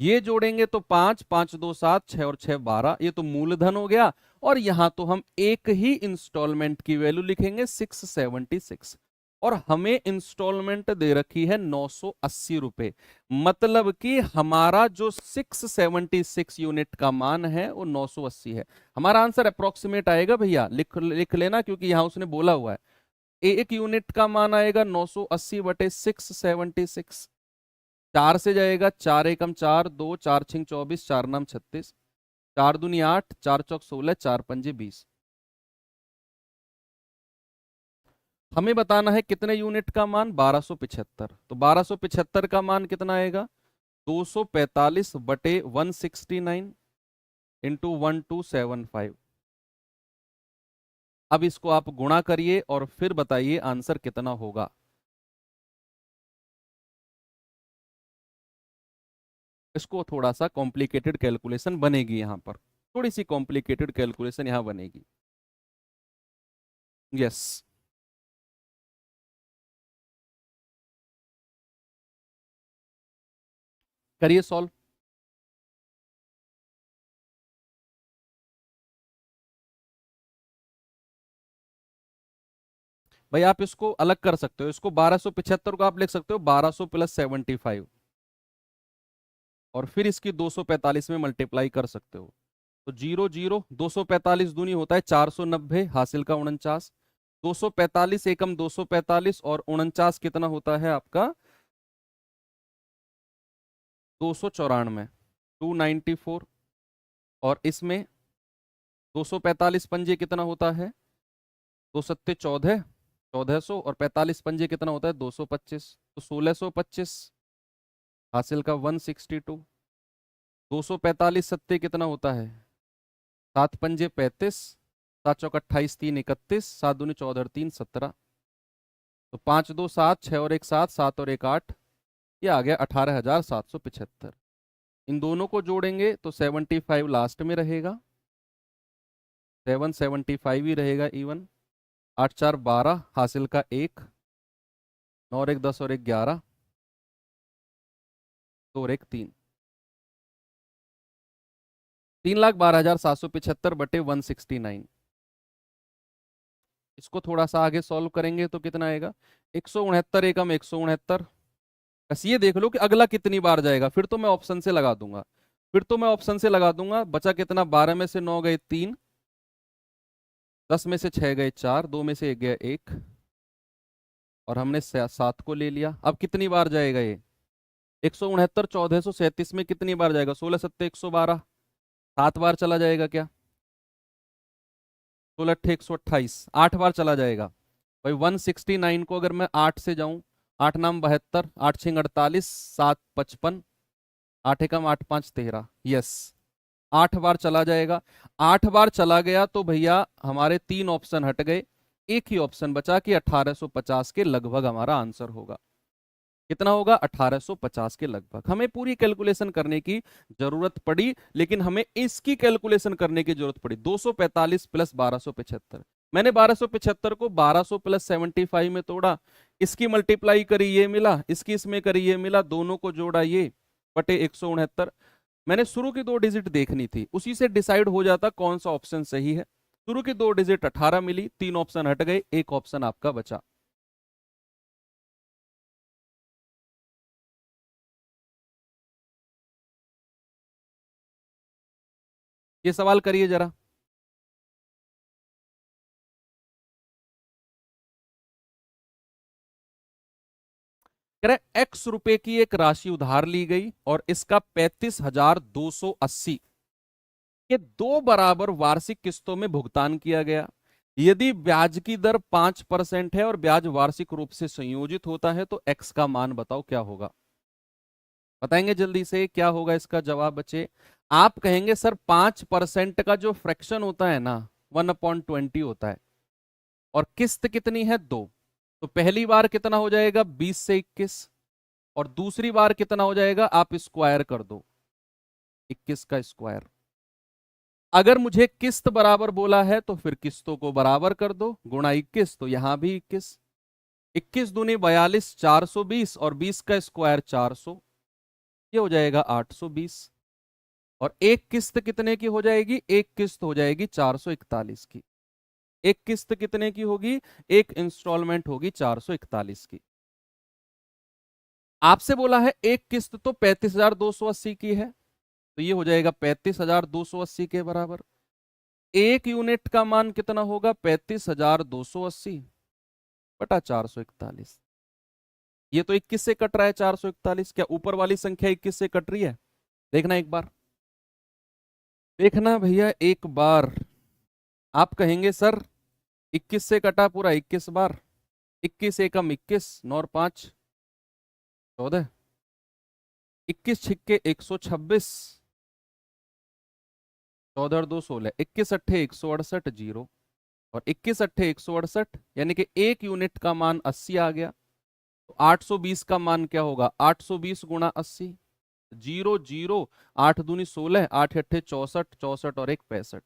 ये जोड़ेंगे तो 5 5 2 7, 6 और 6 12, ये तो मूलधन हो गया। और यहां तो हम एक ही इंस्टॉलमेंट की वैल्यू लिखेंगे 676, और हमें इंस्टॉलमेंट दे रखी है 980 रुपए। मतलब कि हमारा जो 676 यूनिट का मान है वो 980 है। हमारा आंसर अप्रोक्सीमेट आएगा भैया, लिख लिख लेना, क्योंकि यहां उसने बोला हुआ है। एक यूनिट का मान आएगा 980 बटे 676। 4 से जाएगा, 4 एकम 4, 2 4 छिंग 24, 4 नाम 36, 4 दूनी 8, 4 चौक 16, 4 पंजे 20। हमें बताना है कितने यूनिट का मान, 1275। तो 1275 का मान कितना आएगा, 245 बटे 169 इंटू 1275। अब इसको आप गुणा करिए और फिर बताइए आंसर कितना होगा। इसको थोड़ा सा कॉम्प्लिकेटेड कैलकुलेशन बनेगी यहां पर, थोड़ी सी कॉम्प्लिकेटेड कैलकुलेशन यहां बनेगी। यस, करिए सॉल्व। भाई आप इसको अलग कर सकते हो, इसको 1275 को आप लिख सकते हो 1200 प्लस 75, और फिर इसकी 245 में मल्टीप्लाई कर सकते हो। तो 0 0, 245 दूनी होता है 490, हासिल का 49, 245 एकम 245, और 49 कितना होता है आपका 294, 294। और इसमें 245 पंजे कितना होता है, 2 सत्ते 14, 1400, और 45 पंजे कितना होता है 225, तो 1625, हासिल का 162। 245 सत्ते कितना होता है, 7 पंजे 35, 7 चौक 28, 3 31, 7 दूनी 14 और 3 17, तो 5 2 7, 6 और 1 7, 7 और 1 8, ये आ गया 18,775। इन दोनों को जोड़ेंगे तो 75 लास्ट में रहेगा, 775 ही रहेगा इवन। 8 4 12, हासिल का 1, 9 और 1 10 और 1 11, 2 और 1 3, 3,12,775 बटे 169। इसको थोड़ा सा आगे सॉल्व करेंगे तो कितना आएगा, 169 एकम 169। बस ये देख लो कि अगला कितनी बार जाएगा, फिर तो मैं ऑप्शन से लगा दूंगा, फिर तो मैं ऑप्शन से लगा दूंगा। बचा कितना, 12 में से 9 गए 3, 10 में से 6 गए 4, 2 में से 1 गया 1, और हमने 7 को ले लिया। अब कितनी बार जाएगा ये, 169 1437 में कितनी बार जाएगा, 16 सत्ते 112, 7 बार चला जाएगा क्या, 16 अट्ठे 128, 8 बार चला जाएगा। भाई 169 को अगर मैं 8 से जाऊं, 8 नाम 72, 8 छिंग 48, 7 55, 8 एकम 8 5 13, यस 8 बार चला जाएगा। 8 बार चला गया तो भैया हमारे 3 ऑप्शन हट गए, एक ही ऑप्शन बचा कि 1850 के लगभग हमारा आंसर होगा। कितना होगा, 1850 के लगभग। हमें पूरी कैलकुलेशन करने की जरूरत पड़ी, लेकिन हमें इसकी कैलकुलेशन करने की जरूरत पड़ी, 245 प्लस 1275। मैंने 1275 को 1200 प्लस 75 में तोड़ा, इसकी मल्टीप्लाई करी ये मिला, इसकी इसमें करी ये मिला, दोनों को जोड़ा ये बटे 169। मैंने शुरू की 2 डिजिट देखनी थी, उसी से डिसाइड हो जाता कौन सा ऑप्शन सही है। शुरू की 2 डिजिट 18 मिली, 3 ऑप्शन हट गए, एक ऑप्शन आपका बचा। ये सवाल करिए जरा। कह रहे एक्स रुपए की एक राशि उधार ली गई और इसका 35,280 के 2 बराबर वार्षिक किस्तों में भुगतान किया गया। यदि ब्याज की दर 5% है और ब्याज वार्षिक रूप से संयोजित होता है तो एक्स का मान बताओ क्या होगा। बताएंगे जल्दी से क्या होगा इसका जवाब बच्चे। आप कहेंगे सर 5% का जो फ्रैक्शन होता है ना 1/20 होता है, और किस्त कितनी है 2, तो पहली बार कितना हो जाएगा 20 से 21, और दूसरी बार कितना हो जाएगा, आप स्क्वायर कर दो 21 का स्क्वायर। अगर मुझे किस्त बराबर बोला है तो फिर किस्तों को बराबर कर दो, गुणा 21, तो यहां भी 21, 21 दूनी 42, 420, और 20 का स्क्वायर 400, ये हो जाएगा 820। और एक किस्त कितने की हो जाएगी, एक किस्त हो जाएगी 441 की। एक किस्त कितने की होगी, एक इंस्टॉलमेंट होगी 441 की। आपसे बोला है एक किस्त तो 35,280 की है, तो ये हो जाएगा 35,280 के बराबर। एक यूनिट का मान कितना होगा, 35,280 बटा 441। ये तो 21 से कट रहा है 441, क्या ऊपर वाली संख्या 21 से कट रही है, देखना एक बार, देखना भैया एक बार। आप कहेंगे सर 21 से कटा पूरा 21 बार, 21 एकम 21, 9 और 5 14, 21 छिक्के 126, 14 और 2 16, 21 अट्ठे 168 जीरो, और 21 अट्ठे 168, यानी कि एक यूनिट का मान 80 आ गया। तो 820 का मान क्या होगा, 820 गुणा 80, जीरो जीरो, 8 दूनी 16, 8 अट्ठे 64, 64 और एक 65,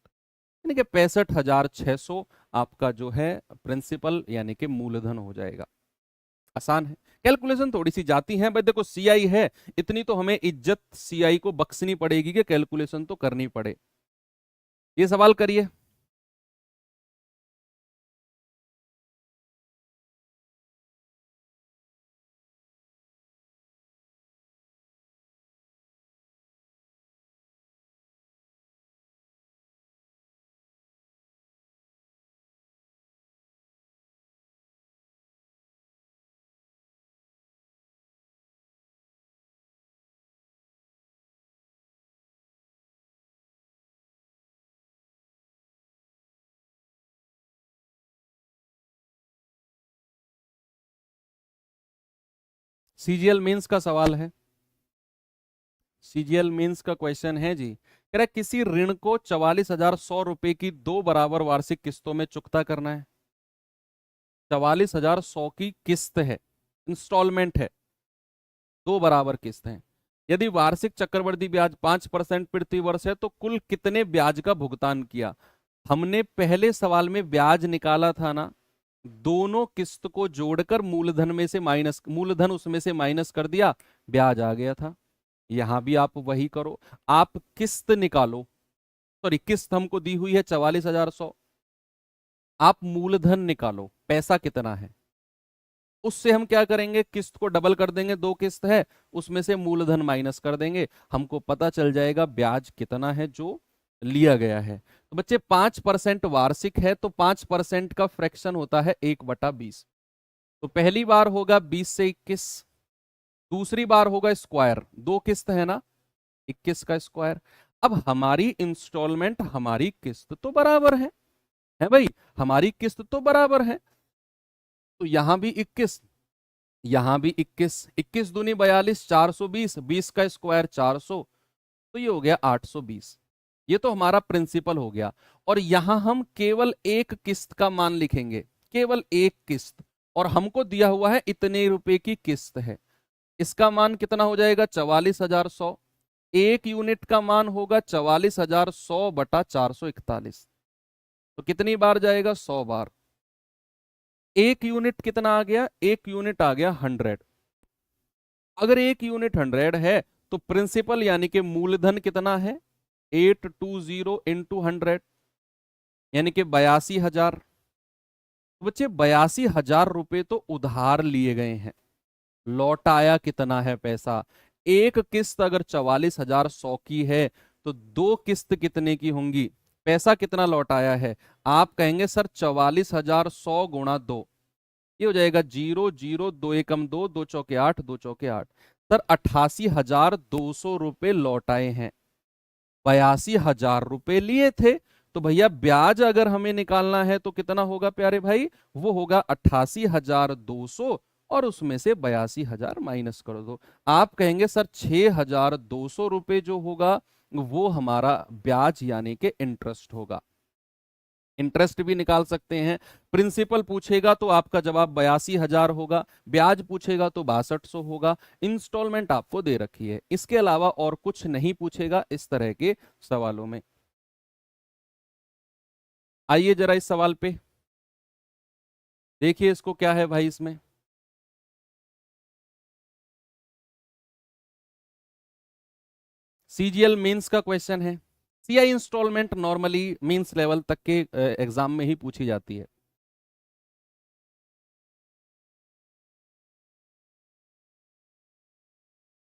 यानी कि 65,600 आपका जो है प्रिंसिपल यानी कि मूलधन हो जाएगा। आसान है, कैलकुलेशन थोड़ी सी जाती है, बट देखो सीआई है, इतनी तो हमें इज्जत सीआई को बख्शनी पड़ेगी कि कैलकुलेशन तो करनी पड़े। ये सवाल करिए। सीजीएल मींस का सवाल है, सीजीएल मींस का क्वेश्चन है जी। कह रहा है किसी ऋण को 44,100 रुपए की 2 बराबर वार्षिक किस्तों में चुकता करना है। 44,100 की किस्त है, इंस्टॉलमेंट है, 2 बराबर किस्त है। यदि वार्षिक चक्रवृद्धि ब्याज 5% प्रति वर्ष है तो कुल कितने ब्याज का भुगतान किया। हमने पहले सवाल में ब्याज निकाला था ना, दोनों किस्त को जोड़कर मूलधन में से माइनस, मूलधन उसमें से माइनस कर दिया, ब्याज आ गया था। यहां भी आप वही करो, आप किस्त निकालो, सॉरी किस्त हमको दी हुई है 44,100, आप मूलधन निकालो पैसा कितना है, उससे हम क्या करेंगे, किस्त को डबल कर देंगे, 2 किस्त है उसमें से मूलधन माइनस कर देंगे, हमको पता चल जाएगा ब्याज कितना है जो लिया गया है। तो बच्चे 5% वार्षिक है तो 5% का फ्रैक्शन होता है 1/20। तो पहली बार होगा 20 से 21, दूसरी बार होगा स्क्वायर, 2 किस्त है ना, 21 का स्क्वायर। अब हमारी इंस्टॉलमेंट हमारी किस्त तो बराबर है भाई, हमारी किस्त तो बराबर है, तो यहां भी 21, यहां भी 21, 21 दूनी 42, 420, 20 का स्क्वायर 400, तो ये हो गया 820। ये तो हमारा प्रिंसिपल हो गया, और यहां हम केवल एक किस्त का मान लिखेंगे, केवल एक किस्त, और हमको दिया हुआ है इतने रुपए की किस्त है, इसका मान कितना हो जाएगा 44,100, एक यूनिट का मान होगा 44,100 बटा 441, तो कितनी बार जाएगा, 100 बार। एक यूनिट कितना आ गया, एक यूनिट आ गया 100। अगर एक यूनिट 100 है तो प्रिंसिपल यानी कि मूलधन कितना है, 820 इंटू 100, यानी कि 82,000। बच्चे 82,000 रुपए तो उधार लिए गए हैं, लौटाया कितना है पैसा। एक किस्त अगर 44,100 की है तो 2 किस्त कितने की होंगी, पैसा कितना लौटाया है। आप कहेंगे सर 44,100 गुणा 2, ये हो जाएगा 0 0, 2 एकम 2, 2 चौके 8, 2 चौके 8, सर 88,200 रुपए लौटाए हैं। 82,000 रुपए लिए थे, तो भैया ब्याज अगर हमें निकालना है तो कितना होगा प्यारे भाई, वो होगा 88,200, और उसमें से 82,000 माइनस कर दो। आप कहेंगे सर 6,200 रुपए जो होगा वो हमारा ब्याज यानी कि इंटरेस्ट होगा। इंटरेस्ट भी निकाल सकते हैं। प्रिंसिपल पूछेगा तो आपका जवाब 82,000 होगा, ब्याज पूछेगा तो 6200 होगा। इंस्टॉलमेंट आपको दे रखी है, इसके अलावा और कुछ नहीं पूछेगा इस तरह के सवालों में। आइए जरा इस सवाल पे देखिए, इसको क्या है भाई। इसमें सीजीएल मेंस का क्वेश्चन है। CI installment normally mains level तक के एग्जाम में ही पूछी जाती है।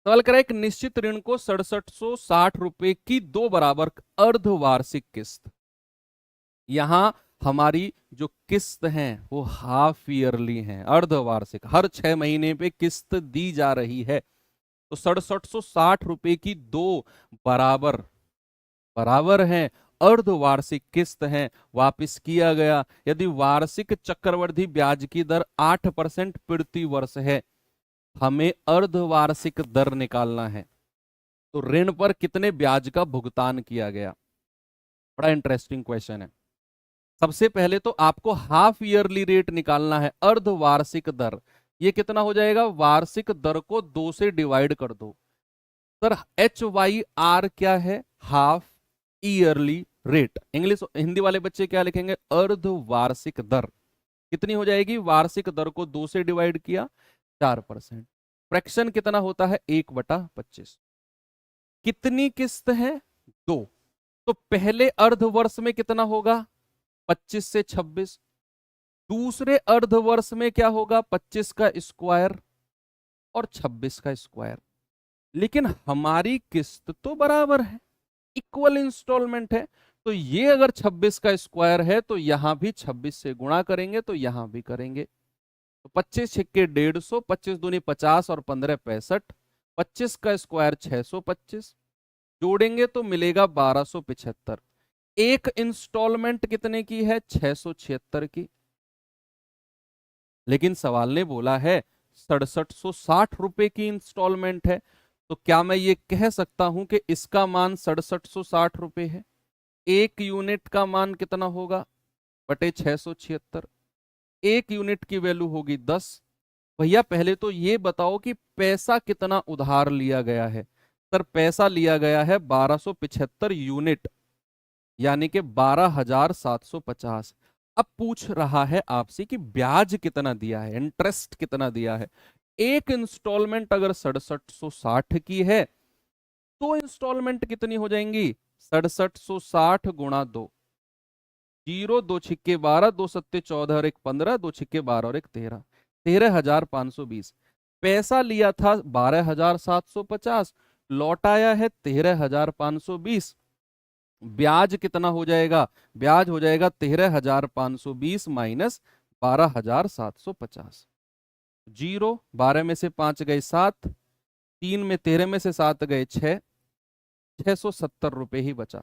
सवाल करा, एक निश्चित ऋण को 6760 रुपए की 2 बराबर अर्धवार्षिक किस्त। यहां हमारी जो किस्त हैं वो हाफ ईयरली हैं, अर्धवार्षिक, हर 6 महीने पे किस्त दी जा रही है। तो 6760 रुपए की 2 बराबर बराबर हैं, अर्धवार्षिक किस्त हैं, वापिस किया गया। यदि वार्षिक चक्रवृद्धि ब्याज की दर 8% प्रति वर्ष है, हमें अर्धवार्षिक दर निकालना है। तो ऋण पर कितने ब्याज का भुगतान किया गया? बड़ा इंटरेस्टिंग क्वेश्चन है। सबसे पहले तो आपको हाफ ईयरली रेट निकालना है, अर्धवार्षिक दर। ये कितना हो जाएगा? वार्षिक दर को 2 से डिवाइड कर दो। सर HYR क्या है? Half yearly rate. English Hindi वाले बच्चे क्या लिखेंगे? अर्धवार्षिक दर। कितनी हो जाएगी? वार्षिक दर को 2 से डिवाइड किया, 4%। फ्रैक्शन कितना होता है? 1/25। कितनी किस्त है? 2। तो पहले अर्धवर्ष में कितना होगा? 25 से 26। दूसरे अर्धवर्ष में क्या होगा? 25 का स्क्वायर और 26 का स्क्वायर। लेकिन हमारी किस्त तो बराबर है, इक्वल इंस्टॉलमेंट है। तो ये अगर 26 का स्क्वायर है तो यहां भी 26 से गुणा करेंगे, तो यहां भी करेंगे। तो 25 छिक्के 150, 25 दूनी 50 और 15 65। 25 का स्क्वायर 625, जोड़ेंगे तो मिलेगा 1275। एक इंस्टॉलमेंट कितने की है? 676 की। लेकिन सवाल ने बोला है 6760 रुपए की इंस्टॉलमेंट है। तो क्या मैं ये कह सकता हूं कि इसका मान 6760 रुपए है? एक यूनिट का मान कितना होगा? बटे 676। एक यूनिट की वैल्यू होगी 10। भैया पहले तो ये बताओ कि पैसा कितना उधार लिया गया है? सर पैसा लिया गया है 1275 यूनिट, यानी कि 12,750। अब पूछ रहा है आपसे कि ब्याज कितना दिया है, इंटरेस्ट कितना दिया है। एक इंस्टॉलमेंट अगर 6760 की है तो इंस्टॉलमेंट कितनी हो जाएंगी? 6760 गुणा 2। 0 2 छिक्के 12, 2 सत्ते 14 और 1 15, 2 छिक्के 12 और 1 13, 13,520। पैसा लिया था 12,750, लौटाया है 13,520। ब्याज कितना हो जाएगा? ब्याज हो जाएगा 13,520 माइनस 12,750। 0, 12 में से 5 गए 7, 3 में 13 में से 7 गए 6, 670 रुपए ही बचा।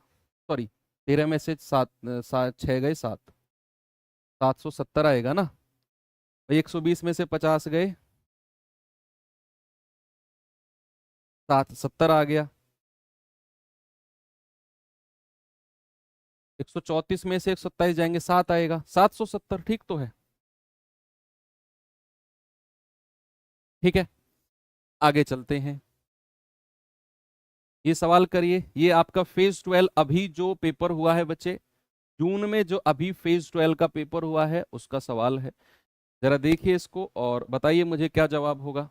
सॉरी, 13 में से 7 6 गए 7, 770 आएगा ना। 120 में से 50 गए 7, 70 आ गया। 134 में से 127 जाएंगे 7 आएगा, 770। ठीक तो है? ठीक है, आगे चलते हैं। ये सवाल करिए, ये आपका फेज 12 अभी जो पेपर हुआ है बच्चे, जून में जो अभी फेज 12 का पेपर हुआ है उसका सवाल है। जरा देखिए इसको और बताइए मुझे क्या जवाब होगा।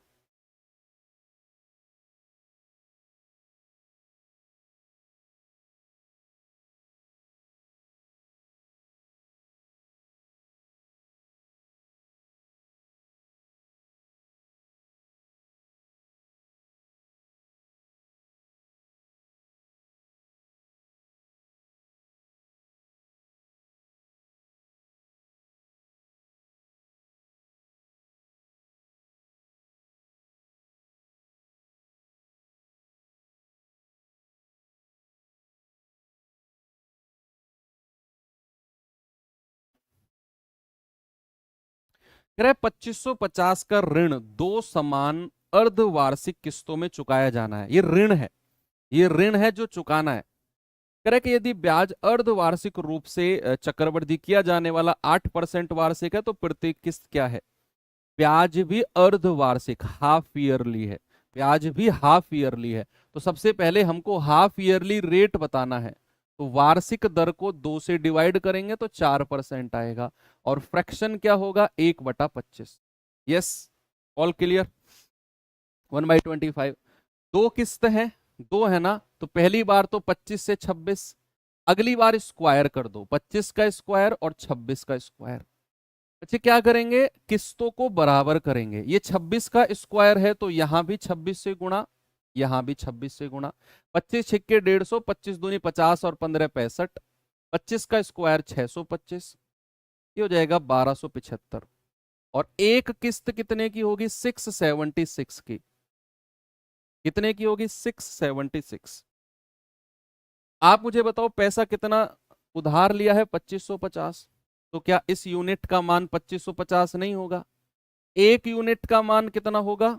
कह रहे 2550 का ऋण 2 समान अर्धवार्षिक किस्तों में चुकाया जाना है। ये ऋण है, ये ऋण है जो चुकाना है। कह रहा है कि यदि ब्याज अर्धवार्षिक रूप से चक्रवृद्धि किया जाने वाला 8% वार्षिक है तो प्रत्येक किस्त क्या है? ब्याज भी अर्धवार्षिक हाफ ईयरली है, ब्याज भी हाफ ईयरली है। तो सबसे पहले हमको हाफ ईयरली रेट बताना है, तो वार्षिक दर को 2 से डिवाइड करेंगे तो 4% आएगा, और फ्रैक्शन क्या होगा? 1/25। Yes, all clear? 1/25। दो किस्त है, दो है ना, तो पहली बार तो 25 से 26, अगली बार स्क्वायर कर दो, 25 का स्क्वायर और 26 का स्क्वायर। अच्छा, क्या करेंगे? किस्तों को बराबर करेंगे। ये 26 का स्क्वायर है तो यहां भी 26 से गुणा, यहां भी 26 से गुणा। 25 छिक्के 150, 25 दूनी 50 और 15 65। 25 का स्क्वायर 625, ये हो जाएगा 1275। और एक किस्त कितने की होगी? 676 की। कितने की होगी? 676। आप मुझे बताओ, पैसा कितना उधार लिया है? 2550। तो क्या इस यूनिट का मान 2550 नहीं होगा? एक यूनिट का मान कितना होगा?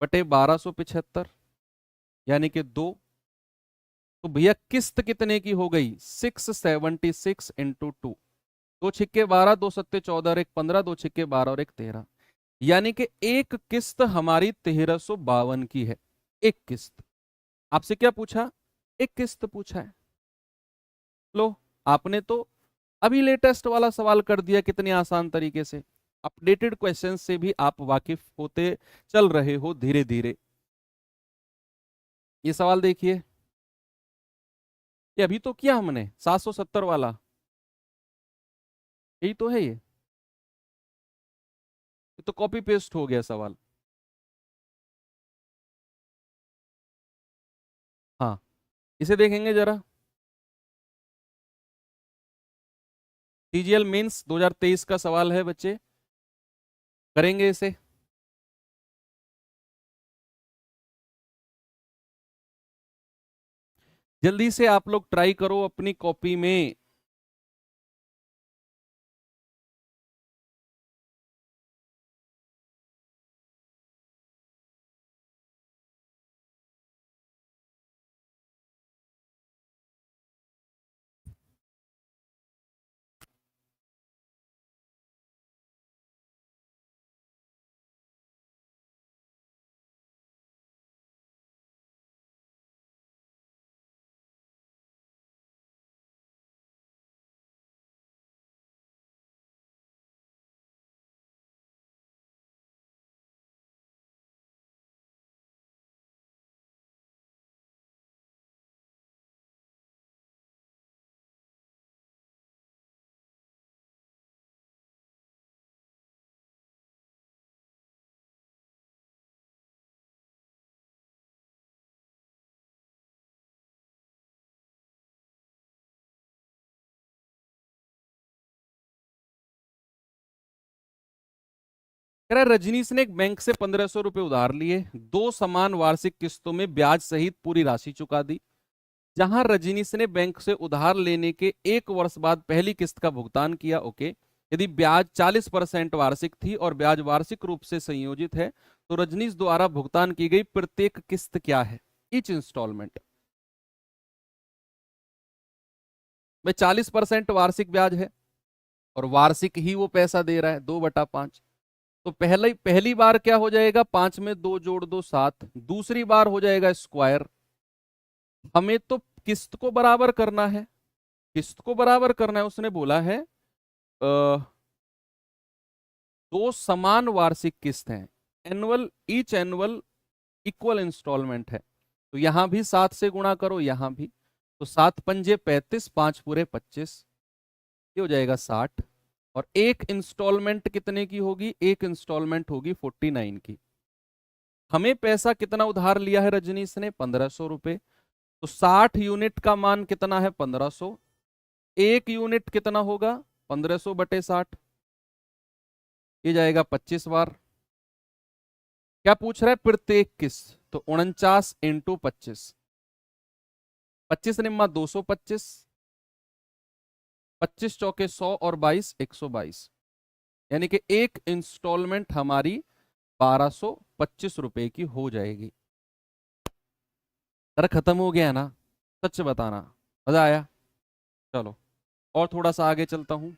बटे 1275, यानी कि 2। तो भैया किस्त कितने की हो गई? 676 इंटू 2। 2 छिक्के 12, 2 सत्ते 14 और 1 15, 2 छिक्के 12 और 1 13, यानी कि एक किस्त हमारी 1352 की है। एक किस्त। आपसे क्या पूछा? एक किस्त पूछा है। लो, आपने तो अभी लेटेस्ट वाला सवाल कर दिया कितने आसान तरीके से। अपडेटेड क्वेश्चन से भी आप वाकिफ होते चल रहे हो धीरे धीरे। ये सवाल देखिए, ये अभी तो किया हमने 770 वाला, यही तो है ये तो कॉपी पेस्ट हो गया सवाल। हाँ, इसे देखेंगे जरा। सीजीएल मेंस 2023 का सवाल है बच्चे, करेंगे इसे। जल्दी से आप लोग ट्राई करो अपनी कॉपी में। कह रहा है, रजनीश ने एक बैंक से 1500 रुपए उधार लिए, दो समान वार्षिक किस्तों में ब्याज सहित पूरी राशि चुका दी। जहां रजनीश ने बैंक से उधार लेने के 1 वर्ष बाद पहली किस्त का भुगतान किया, ओके, यदि ब्याज 40% वार्षिक थी और ब्याज वार्षिक रूप से संयोजित है, तो रजनीश द्वारा भुगतान की गई प्रत्येक किस्त क्या है? Each installment. भाई 40% वार्षिक ब्याज है और वार्षिक ही वो पैसा दे रहा है, 2/5। तो पहली बार क्या हो जाएगा? 5 में 2 जोड़ दो 7। दूसरी बार हो जाएगा स्क्वायर। हमें तो किस्त को बराबर करना है, किस्त को बराबर करना है। उसने बोला है दो समान वार्षिक किस्त हैं, annual, each annual equal installment है। तो यहां भी 7 से गुणा करो, यहां भी। तो 7 पंजे 35, 5 पूरे 25, ये हो जाएगा 60। और एक इंस्टॉलमेंट कितने की होगी? एक इंस्टॉलमेंट होगी 49 की। हमें पैसा कितना उधार लिया है रजनीश ने? 1500 रुपए। तो 60 यूनिट का मान कितना है? 1500। एक यूनिट कितना होगा? 1500/60, ये जाएगा 25 बार। क्या पूछ रहा है? प्रत्येक किस्त, तो 49 इंटू 25। 25 निम्मा 225, 25 चौके 100 और 22 122, यानी कि एक इंस्टॉलमेंट हमारी 1225 रुपए की हो जाएगी। अरे खत्म हो गया ना? सच बताना। मजा आया? चलो और थोड़ा सा आगे चलता हूं,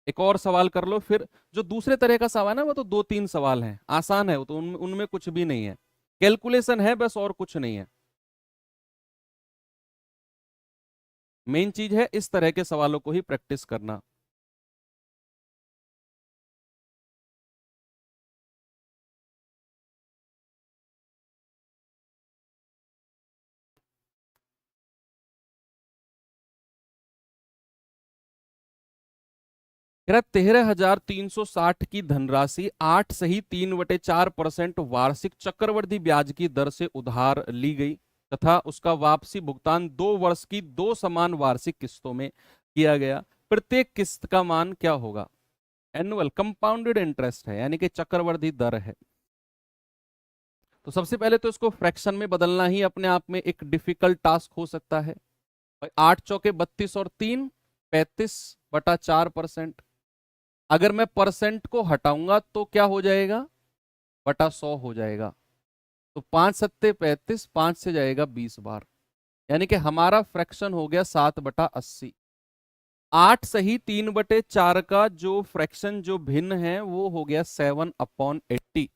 एक और सवाल कर लो फिर। जो दूसरे तरह का सवाल है वो तो 2-3 सवाल हैं, आसान है वो तो, उनमें कुछ भी नहीं है, कैलकुलेशन है बस और कुछ नहीं है। मेन चीज है इस तरह के सवालों को ही प्रैक्टिस करना। कह रहा 13,360 की धनराशि 8 सही 3/4% वार्षिक चक्रवृद्धि ब्याज की दर से उधार ली गई तथा उसका वापसी भुगतान 2 वर्ष की 2 समान वार्षिक किस्तों में किया गया। प्रत्येक किस्त का मान क्या होगा? एनुअल कंपाउंडेड इंटरेस्ट है, यानी कि चक्रवृद्धि दर है। तो सबसे पहले तो इसको फ्रैक्शन में बदलना ही अपने आप में एक डिफिकल्ट टास्क हो सकता है। 8 चौके 32 और 3 35/4%। अगर मैं परसेंट को हटाऊंगा तो क्या हो जाएगा? बटा 100 हो जाएगा। तो 5 सत्ते 35, 5 से जाएगा 20 बार, यानी कि हमारा फ्रैक्शन हो गया 7/80। 8 सही 3/4 का जो फ्रैक्शन जो भिन्न है वो हो गया 7/80।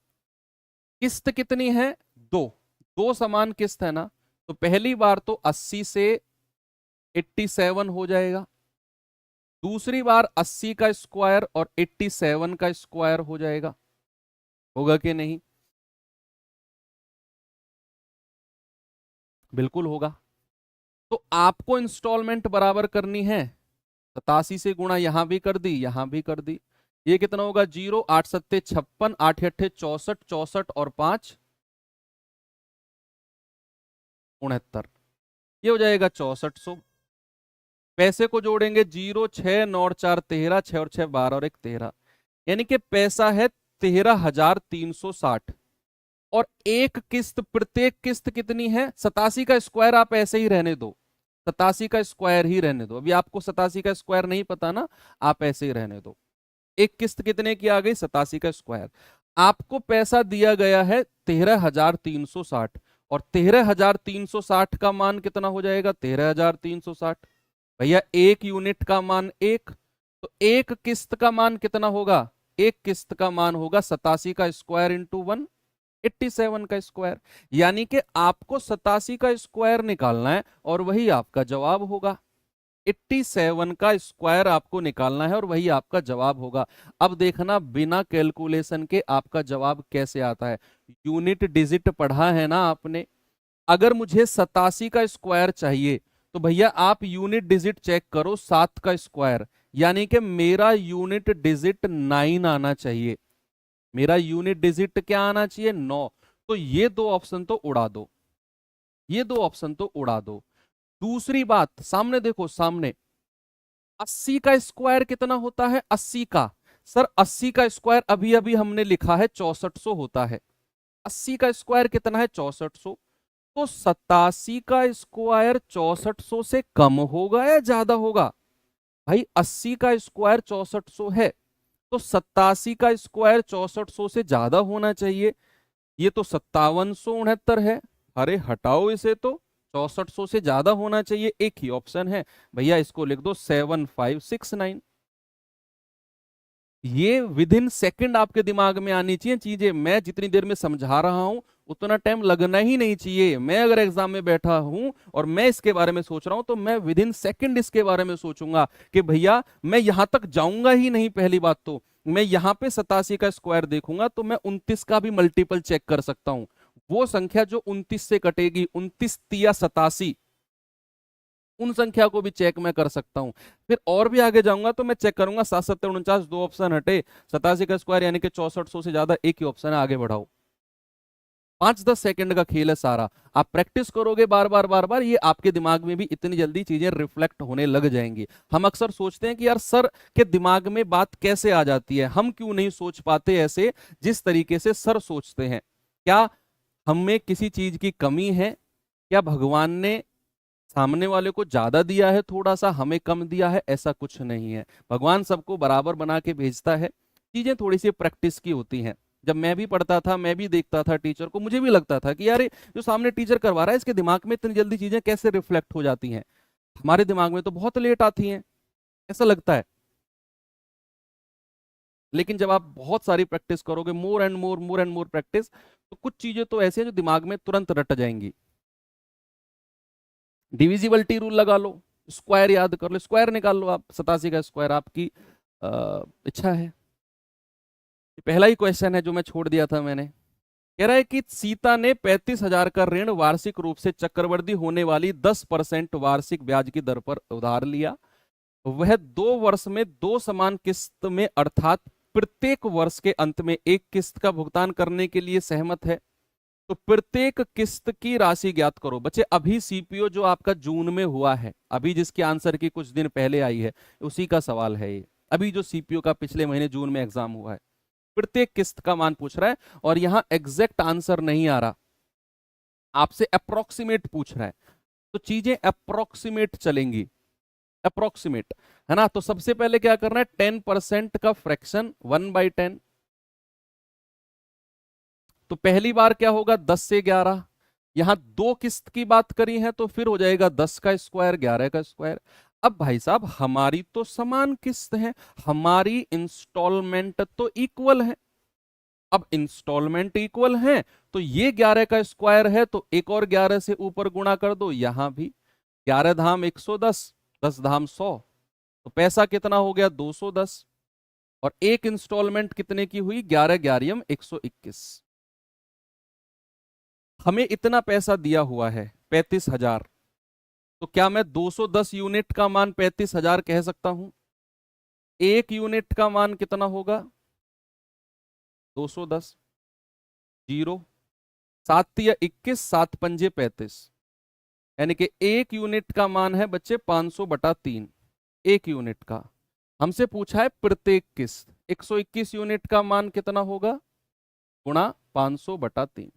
किस्त कितनी है? 2 समान किस्त है ना, तो पहली बार तो 80 से 87 हो जाएगा, दूसरी बार 80 का स्क्वायर और 87 का स्क्वायर हो जाएगा। होगा कि नहीं? बिल्कुल होगा। तो आपको इंस्टॉलमेंट बराबर करनी है, 87 से गुणा यहां भी कर दी, यहां भी कर दी। ये कितना होगा? 0, 8 सत्ते 56, 8 अट्ठे 64, 64 और 5 69, ये हो जाएगा 6400। पैसे को जोड़ेंगे, 0, 6, 9 और 4 13, 6 और 6 12 और 1 13, यानी कि पैसा है 13,360। और एक किस्त, प्रत्येक किस्त कितनी है? 87 का स्क्वायर आप ऐसे ही रहने दो, 87 का स्क्वायर ही रहने दो, अभी आपको 87 का स्क्वायर नहीं पता ना, आप ऐसे ही रहने दो। एक किस्त कितने की आ गई? 87 का स्क्वायर। आपको पैसा दिया गया है 13,360, और 13,360 का मान कितना हो जाएगा? 13,360। भैया एक यूनिट का मान एक, तो एक किस्त का मान कितना होगा? एक किस्त का मान होगा 87 का स्क्वायर इंटू 1, 87 का स्क्वायर। यानी कि आपको 87 का स्क्वायर निकालना है और वही आपका जवाब होगा। 87 का स्क्वायर आपको निकालना है और वही आपका जवाब होगा। अब देखना बिना कैलकुलेशन के आपका जवाब कैसे आता है। यूनिट डिजिट पढ़ा है ना आपने? अगर मुझे 87 का स्क्वायर चाहिए तो भैया आप यूनिट डिजिट चेक करो, 7 का स्क्वायर, यानी कि मेरा यूनिट डिजिट 9 आना चाहिए। मेरा यूनिट डिजिट क्या आना चाहिए? 9। तो ये दो ऑप्शन तो उड़ा दो, ये दो ऑप्शन तो उड़ा दो। दूसरी बात, सामने देखो, सामने 80 का स्क्वायर कितना होता है? 80 का, सर 80 का स्क्वायर अभी अभी हमने लिखा है 6400 होता है। 80 का स्क्वायर कितना है? 6400। तो 87 का स्क्वायर 6400 से कम होगा या ज्यादा होगा? भाई 80 का स्क्वायर 6400 है, तो 87 का स्क्वायर 6400 से ज्यादा होना चाहिए। ये तो 5769 है। अरे हटाओ इसे, तो 6400 से ज्यादा होना चाहिए, एक ही ऑप्शन है भैया, इसको लिख दो 7569। ये विद इन सेकेंड आपके दिमाग में आनी चाहिए चीजें। मैं जितनी देर में समझा रहा हूं उतना टाइम लगना ही नहीं चाहिए। मैं अगर एग्जाम में बैठा हूं और मैं इसके बारे में सोच रहा हूं तो मैं विद इन सेकेंड इसके बारे में सोचूंगा कि भैया मैं यहां तक जाऊंगा ही नहीं। पहली बात तो मैं यहां पे 87 का स्क्वायर देखूंगा तो मैं 29 का भी मल्टीपल चेक कर सकता हूं। वो संख्या जो 29 से कटेगी, 29 तिया 87, उन संख्या को भी चेक मैं कर सकता हूं। फिर और भी आगे जाऊंगा तो मैं चेक करूंगा 7 7 49, दो ऑप्शन हटे, 87 का स्क्वायर यानी कि 6400 से ज्यादा, एक ही ऑप्शन है, आगे बढ़ाओ। 5-10 सेकंड का खेल है सारा। आप प्रैक्टिस करोगे बार बार बार बार, ये आपके दिमाग में भी इतनी जल्दी चीजें रिफ्लेक्ट होने लग जाएंगी। हम अक्सर सोचते हैं कि यार सर के दिमाग में बात कैसे आ जाती है, हम क्यों नहीं सोच पाते ऐसे जिस तरीके से सर सोचते हैं। क्या हम में किसी चीज की कमी है? क्या भगवान ने सामने वाले को ज्यादा दिया है, थोड़ा सा हमें कम दिया है? ऐसा कुछ नहीं है। भगवान सबको बराबर बना के भेजता है, चीजें थोड़ी सी प्रैक्टिस की होती हैं। जब मैं भी पढ़ता था, मैं भी देखता था टीचर को, मुझे भी लगता था कि यार ये जो सामने टीचर करवा रहा है इसके दिमाग में इतनी जल्दी चीजें कैसे रिफ्लेक्ट हो जाती हैं, हमारे दिमाग में तो बहुत लेट आती हैं, ऐसा लगता है। लेकिन जब आप बहुत सारी प्रैक्टिस करोगे, मोर एंड मोर प्रैक्टिस, तो कुछ चीजें तो ऐसी हैं जो दिमाग में तुरंत रट जाएंगी। डिविजिबिलिटी रूल लगा लो, स्क्वायर याद कर लो, स्क्वायर निकाल लो आप, 87 का स्क्वायर, आपकी इच्छा है। पहला ही क्वेश्चन है जो मैं छोड़ दिया था मैंने, कह रहा है कि सीता ने 35,000 का ऋण वार्षिक रूप से चक्रवृद्धि होने वाली 10% वार्षिक ब्याज की दर पर उधार लिया। वह 2 वर्ष में 2 समान किस्त में अर्थात प्रत्येक वर्ष के अंत में एक किस्त का भुगतान करने के लिए सहमत है। तो प्रत्येक किस्त की राशि ज्ञात करो। बच्चे अभी सीपीओ जो आपका जून में हुआ है, अभी जिसकी आंसर की कुछ दिन पहले आई है, उसी का सवाल है ये। अभी जो सीपीओ का पिछले महीने जून में एग्जाम हुआ है, प्रत्येक किस्त का मान पूछ रहा है और यहां एग्जैक्ट आंसर नहीं आ रहा, आपसे अप्रोक्सीमेट पूछ रहा है। तो चीजें अप्रोक्सीमेट चलेंगी, अप्रोक्सीमेट, है ना। तो सबसे पहले क्या करना है, 10% का फ्रैक्शन 1/10। तो पहली बार क्या होगा, 10 से 11, यहां 2 किस्त की बात करी है तो फिर हो जाएगा 10 का स्क्वायर 11 का स्क्वायर। अब भाई साहब हमारी तो समान किस्त है, हमारी इंस्टॉलमेंट तो इक्वल है। अब इंस्टॉलमेंट इक्वल है तो ये 11 का स्क्वायर है तो एक और 11 से ऊपर गुणा कर दो, यहां भी 11 धाम 110, 10 धाम 100, तो पैसा कितना हो गया 210। और एक इंस्टॉलमेंट कितने की हुई, 11 11 121। हमें इतना पैसा दिया हुआ है 35,000, तो क्या मैं 210 यूनिट का मान 35,000 कह सकता हूं? एक यूनिट का मान कितना होगा 210, 0, 7 या 21, 7 पंजे 35, यानी कि एक यूनिट का मान है बच्चे 500/3, एक यूनिट का। हमसे पूछा है प्रत्येक किस्त, 121 यूनिट का मान कितना होगा गुणा 500/3,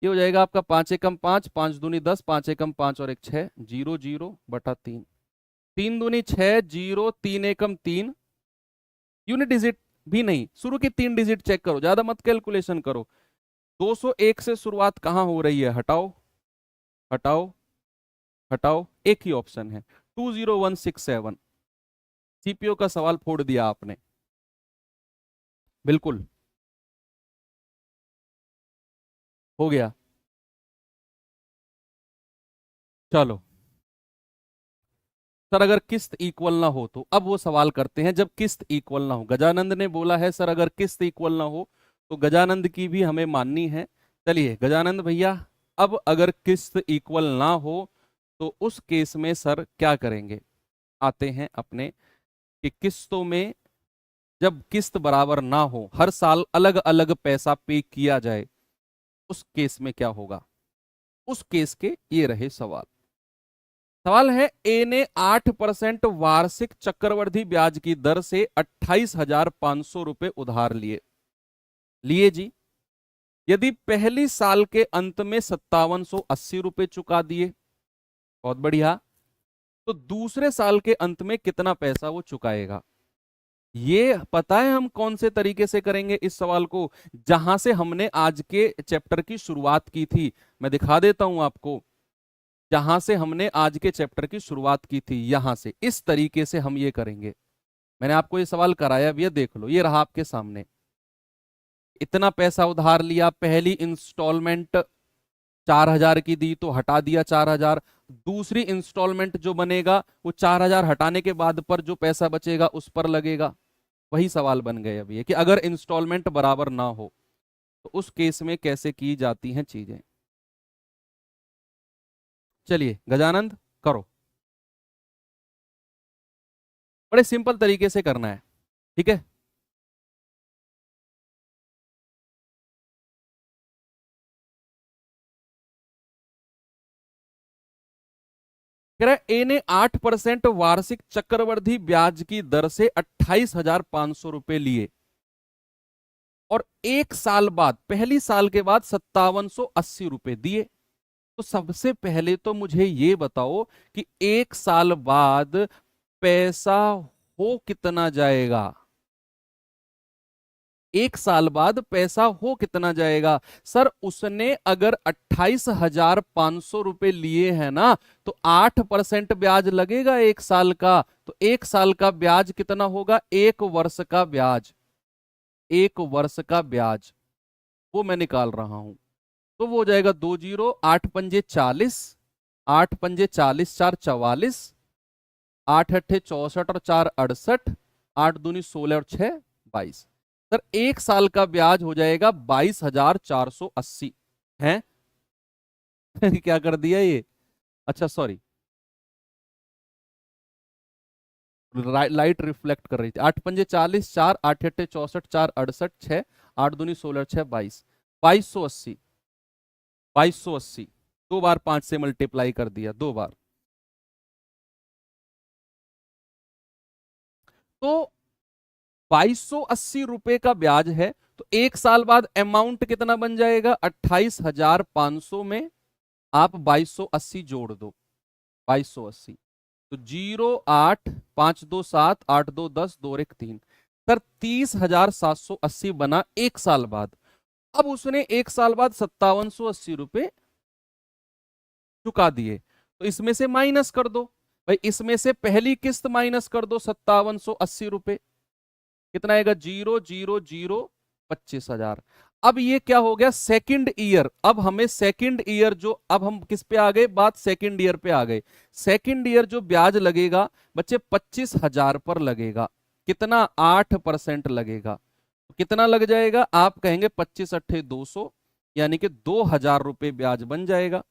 ये हो जाएगा आपका 5 एकम 5, 5 दूनी 10, 5 एकम 5 और 1 6, 0 0/3, 3 दूनी 6, 0, 3 एकम 3, यूनिट डिजिट भी नहीं, शुरू की 3 डिजिट चेक करो, ज्यादा मत कैलकुलेशन करो। 201 से शुरुआत कहां हो रही है, हटाओ हटाओ हटाओ, एक ही ऑप्शन है 20167। सीपीओ का सवाल फोड़ दिया आपने, बिल्कुल हो गया। चलो सर अगर किस्त इक्वल ना हो तो, अब वो सवाल करते हैं जब किस्त इक्वल ना हो। गजानंद ने बोला है सर अगर किस्त इक्वल ना हो, तो गजानंद की भी हमें माननी है। चलिए गजानंद भैया, अब अगर किस्त इक्वल ना हो तो उस केस में सर क्या करेंगे, आते हैं अपने कि किस्तों में जब किस्त बराबर ना हो, हर साल अलग अलग पैसा पे किया जाए, उस केस में क्या होगा। उस केस के ये रहे सवाल। सवाल है, ए ने 8% वार्षिक चक्रवृद्धि ब्याज की दर से 28,500 रुपए उधार लिए लिए जी। यदि पहली साल के अंत में 5780 रुपए चुका दिए, बहुत बढ़िया, तो दूसरे साल के अंत में कितना पैसा वो चुकाएगा। ये पता है हम कौन से तरीके से करेंगे इस सवाल को, जहां से हमने आज के चैप्टर की शुरुआत की थी। मैं दिखा देता हूं आपको, जहां से हमने आज के चैप्टर की शुरुआत की थी, यहां से इस तरीके से हम ये करेंगे। मैंने आपको ये सवाल कराया भी है, देख लो, ये रहा आपके सामने। इतना पैसा उधार लिया, पहली इंस्टॉलमेंट 4,000 की दी तो हटा दिया 4,000, दूसरी इंस्टॉलमेंट जो बनेगा वो 4,000 हटाने के बाद पर जो पैसा बचेगा उस पर लगेगा। वही सवाल बन गए अभी, कि अगर इंस्टॉलमेंट बराबर ना हो तो उस केस में कैसे की जाती हैं चीजें। चलिए गजानंद करो, बड़े सिंपल तरीके से करना है, ठीक है। कह रहा है ए ने 8% वार्षिक चक्रवृद्धि ब्याज की दर से 28,500 रुपए लिए और एक साल बाद, पहली साल के बाद 5780 रुपए दिए। तो सबसे पहले तो मुझे ये बताओ कि एक साल बाद पैसा हो कितना जाएगा। एक साल बाद पैसा हो कितना जाएगा? सर उसने अगर 28,500 रुपए लिए हैं ना, तो 8% ब्याज लगेगा एक साल का। तो एक साल का ब्याज कितना होगा? एक वर्ष का ब्याज, एक वर्ष का ब्याज वो मैं निकाल रहा हूं। तो वो हो जाएगा 20, 8 पंजे 40, 8 पंजे 40, 4 44, 8 अट्ठे 64 और 4 68, 8 दूनी 16 और 6 22। सर एक साल का ब्याज हो जाएगा 22,480 है। क्या कर दिया ये? अच्छा सॉरी, लाइट रिफ्लेक्ट कर रही थी। 8 पंजे 40, 4, 8 अट्ठे 64, 4 68, 6, 8 दूनी 16 और 6 22, 2280, 2280। 2 बार 5 से मल्टीप्लाई कर दिया, 2 बार। तो 2280 रुपए का ब्याज है। तो एक साल बाद अमाउंट कितना बन जाएगा? 28,500 में आप 2280 जोड़ दो, 2280। तो 0, 8, 5 2 7, 8 2 10, 2 और 1 3। सर 30,780 बना एक साल बाद। अब उसने एक साल बाद 5780 रुपए चुका दिए, तो इसमें से माइनस कर दो भाई। इसमें से पहली किस्त माइनस कर दो 5780 रुपए, कितना आएगा? 0, 0, 0, 25,000। अब ये क्या हो गया? Second year. अब हमें सेकंड ईयर जो, अब हम किस पे आ गए? बात सेकंड ईयर पे आ गए। सेकंड ईयर जो ब्याज लगेगा बच्चे 25,000 पर लगेगा। कितना? 8% लगेगा। तो कितना लग जाएगा? आप कहेंगे 25 अट्ठे 200, यानी कि 2,000 रुपए ब्याज बन जाएगा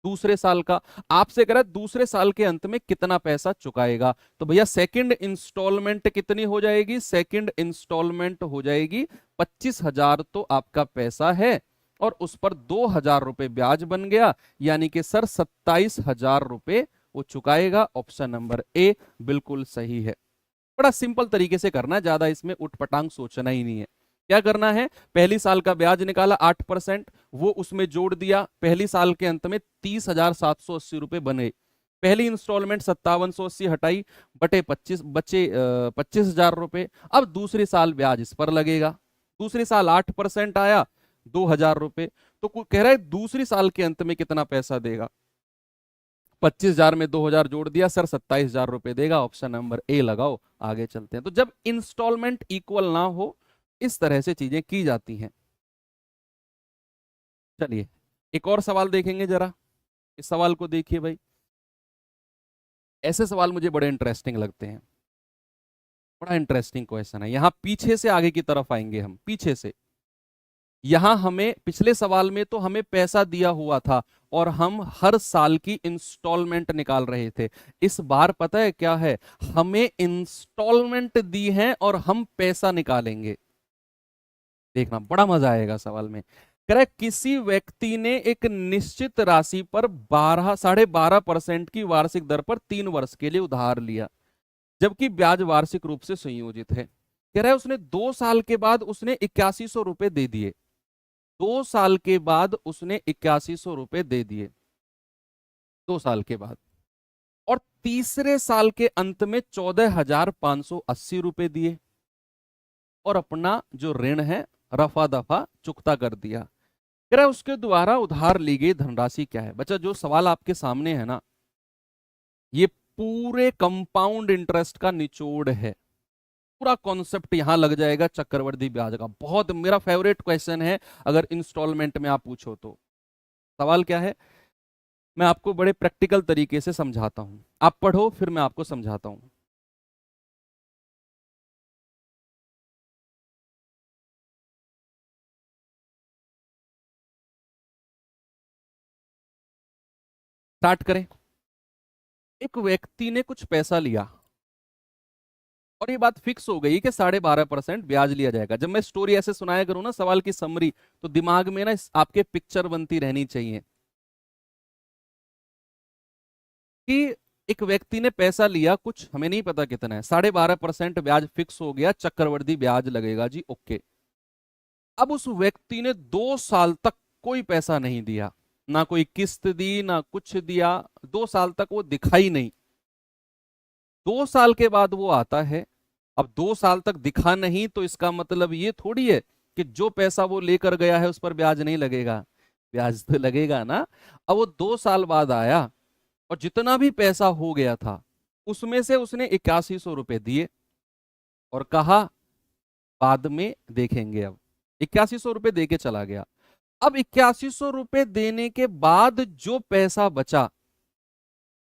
दूसरे साल का। आपसे कह रहा है दूसरे साल के अंत में कितना पैसा चुकाएगा। तो भैया सेकंड इंस्टॉलमेंट कितनी हो जाएगी? सेकंड इंस्टॉलमेंट हो जाएगी 25,000। तो आपका पैसा है और उस पर 2,000 रुपए ब्याज बन गया, यानी कि सर 27,000 रुपए वो चुकाएगा। ऑप्शन नंबर ए बिल्कुल सही है। बड़ा सिंपल तरीके से करना है, ज्यादा इसमें उठपटांग सोचना ही नहीं है। क्या करना है? पहली साल का ब्याज निकाला 8%, वो उसमें जोड़ दिया। पहली साल के अंत में 30,780 रुपए बने। पहली इंस्टॉलमेंट 5780 हटाई, बटे 25 बचे 25,000 रुपए। अब दूसरी साल ब्याज इस पर लगेगा। दूसरी साल 8% आया, 2,000 रुपए। तो कह रहा है दूसरी साल के अंत में कितना पैसा देगा? 25,000 में 2,000 जोड़ दिया, सर 27,000 रुपए देगा। ऑप्शन नंबर ए लगाओ, आगे चलते हैं। तो जब इंस्टॉलमेंट इक्वल ना हो, इस तरह से चीजें की जाती हैं। चलिए एक और सवाल देखेंगे जरा। इस सवाल को देखिए भाई, ऐसे सवाल मुझे बड़े इंटरेस्टिंग लगते हैं। बड़ा इंटरेस्टिंग क्वेश्चन है। यहां पीछे से आगे की तरफ आएंगे हम, पीछे से। यहां हमें पिछले सवाल में तो हमें पैसा दिया हुआ था और हम हर साल की इंस्टॉलमेंट निकाल रहे थे। इस बार पता है क्या है? हमें इंस्टॉलमेंट दी है और हम पैसा निकालेंगे। देखना बड़ा मजा आएगा सवाल में। कह रहा है किसी व्यक्ति ने एक निश्चित राशि पर 12.5% की वार्षिक दर पर 3 वर्ष के लिए उधार लिया, जबकि ब्याज वार्षिक रूप से संयोजित है। कह रहा है उसने 2 साल के बाद उसने 8100 रुपए दे दिए। 2 साल के बाद उसने 8100 रुपए दे दिए, 2 साल के बाद। और तीसरे साल के अंत में 14,580 रुपए दिए और अपना जो ऋण है रफा दफा चुकता कर दिया। कह रहा है उसके द्वारा उधार ली गई धनराशि क्या है? बच्चा जो सवाल आपके सामने है ना, ये पूरे कंपाउंड इंटरेस्ट का निचोड़ है। पूरा कॉन्सेप्ट यहां लग जाएगा चक्रवृद्धि ब्याज का। बहुत मेरा फेवरेट क्वेश्चन है अगर इंस्टॉलमेंट में आप पूछो तो। सवाल क्या है? मैं आपको बड़े प्रैक्टिकल तरीके से समझाता हूं, आप पढ़ो फिर मैं आपको समझाता हूं। स्टार्ट करें। एक व्यक्ति ने कुछ पैसा लिया और ये बात फिक्स हो गई कि 12.5% ब्याज लिया जाएगा। जब मैं स्टोरी ऐसे सुनाया करूं ना, सवाल की समरी, तो दिमाग में ना आपके पिक्चर बनती रहनी चाहिए कि एक व्यक्ति ने पैसा लिया, कुछ हमें नहीं पता कितना है, 12.5% ब्याज फिक्स हो गया, चक्रवृद्धि ब्याज लगेगा जी, ओके। अब उस व्यक्ति ने 2 साल तक कोई पैसा नहीं दिया, ना कोई किस्त दी ना कुछ दिया। 2 साल तक वो दिखाई नहीं। 2 साल के बाद वो आता है अब 2 साल तक दिखा नहीं तो इसका मतलब ये थोड़ी है कि जो पैसा वो लेकर गया है उस पर ब्याज नहीं लगेगा, ब्याज तो लगेगा ना। अब वो 2 साल बाद आया और जितना भी पैसा हो गया था उसमें से उसने 8100 रुपए दिए और कहा बाद में देखेंगे। अब 8100 रुपए दे के चला गया। अब 8100 रुपए देने के बाद जो पैसा बचा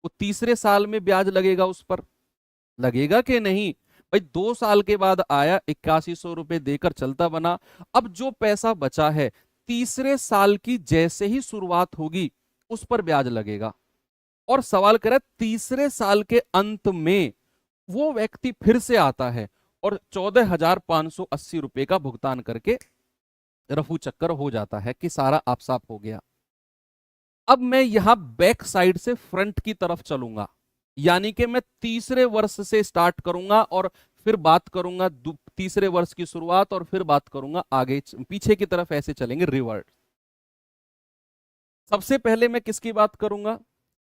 वो तीसरे साल में ब्याज लगेगा उस पर, लगेगा कि नहीं? भाई 2 साल के बाद आया, 8100 रुपए देकर चलता बना। अब जो पैसा बचा है तीसरे साल की जैसे ही शुरुआत होगी उस पर ब्याज लगेगा। और सवाल करे तीसरे साल के अंत में वो व्यक्ति फिर से आता है और 14,580 रुपए का भुगतान करके रफू चक्कर हो जाता है कि सारा आप साफ हो गया। अब मैं यहां बैक साइड से फ्रंट की तरफ चलूंगा, यानी कि मैं तीसरे वर्ष से स्टार्ट करूंगा और फिर बात करूंगा तीसरे वर्ष की शुरुआत और फिर बात करूंगा आगे पीछे की तरफ, ऐसे चलेंगे रिवर्स। सबसे पहले मैं किसकी बात करूंगा?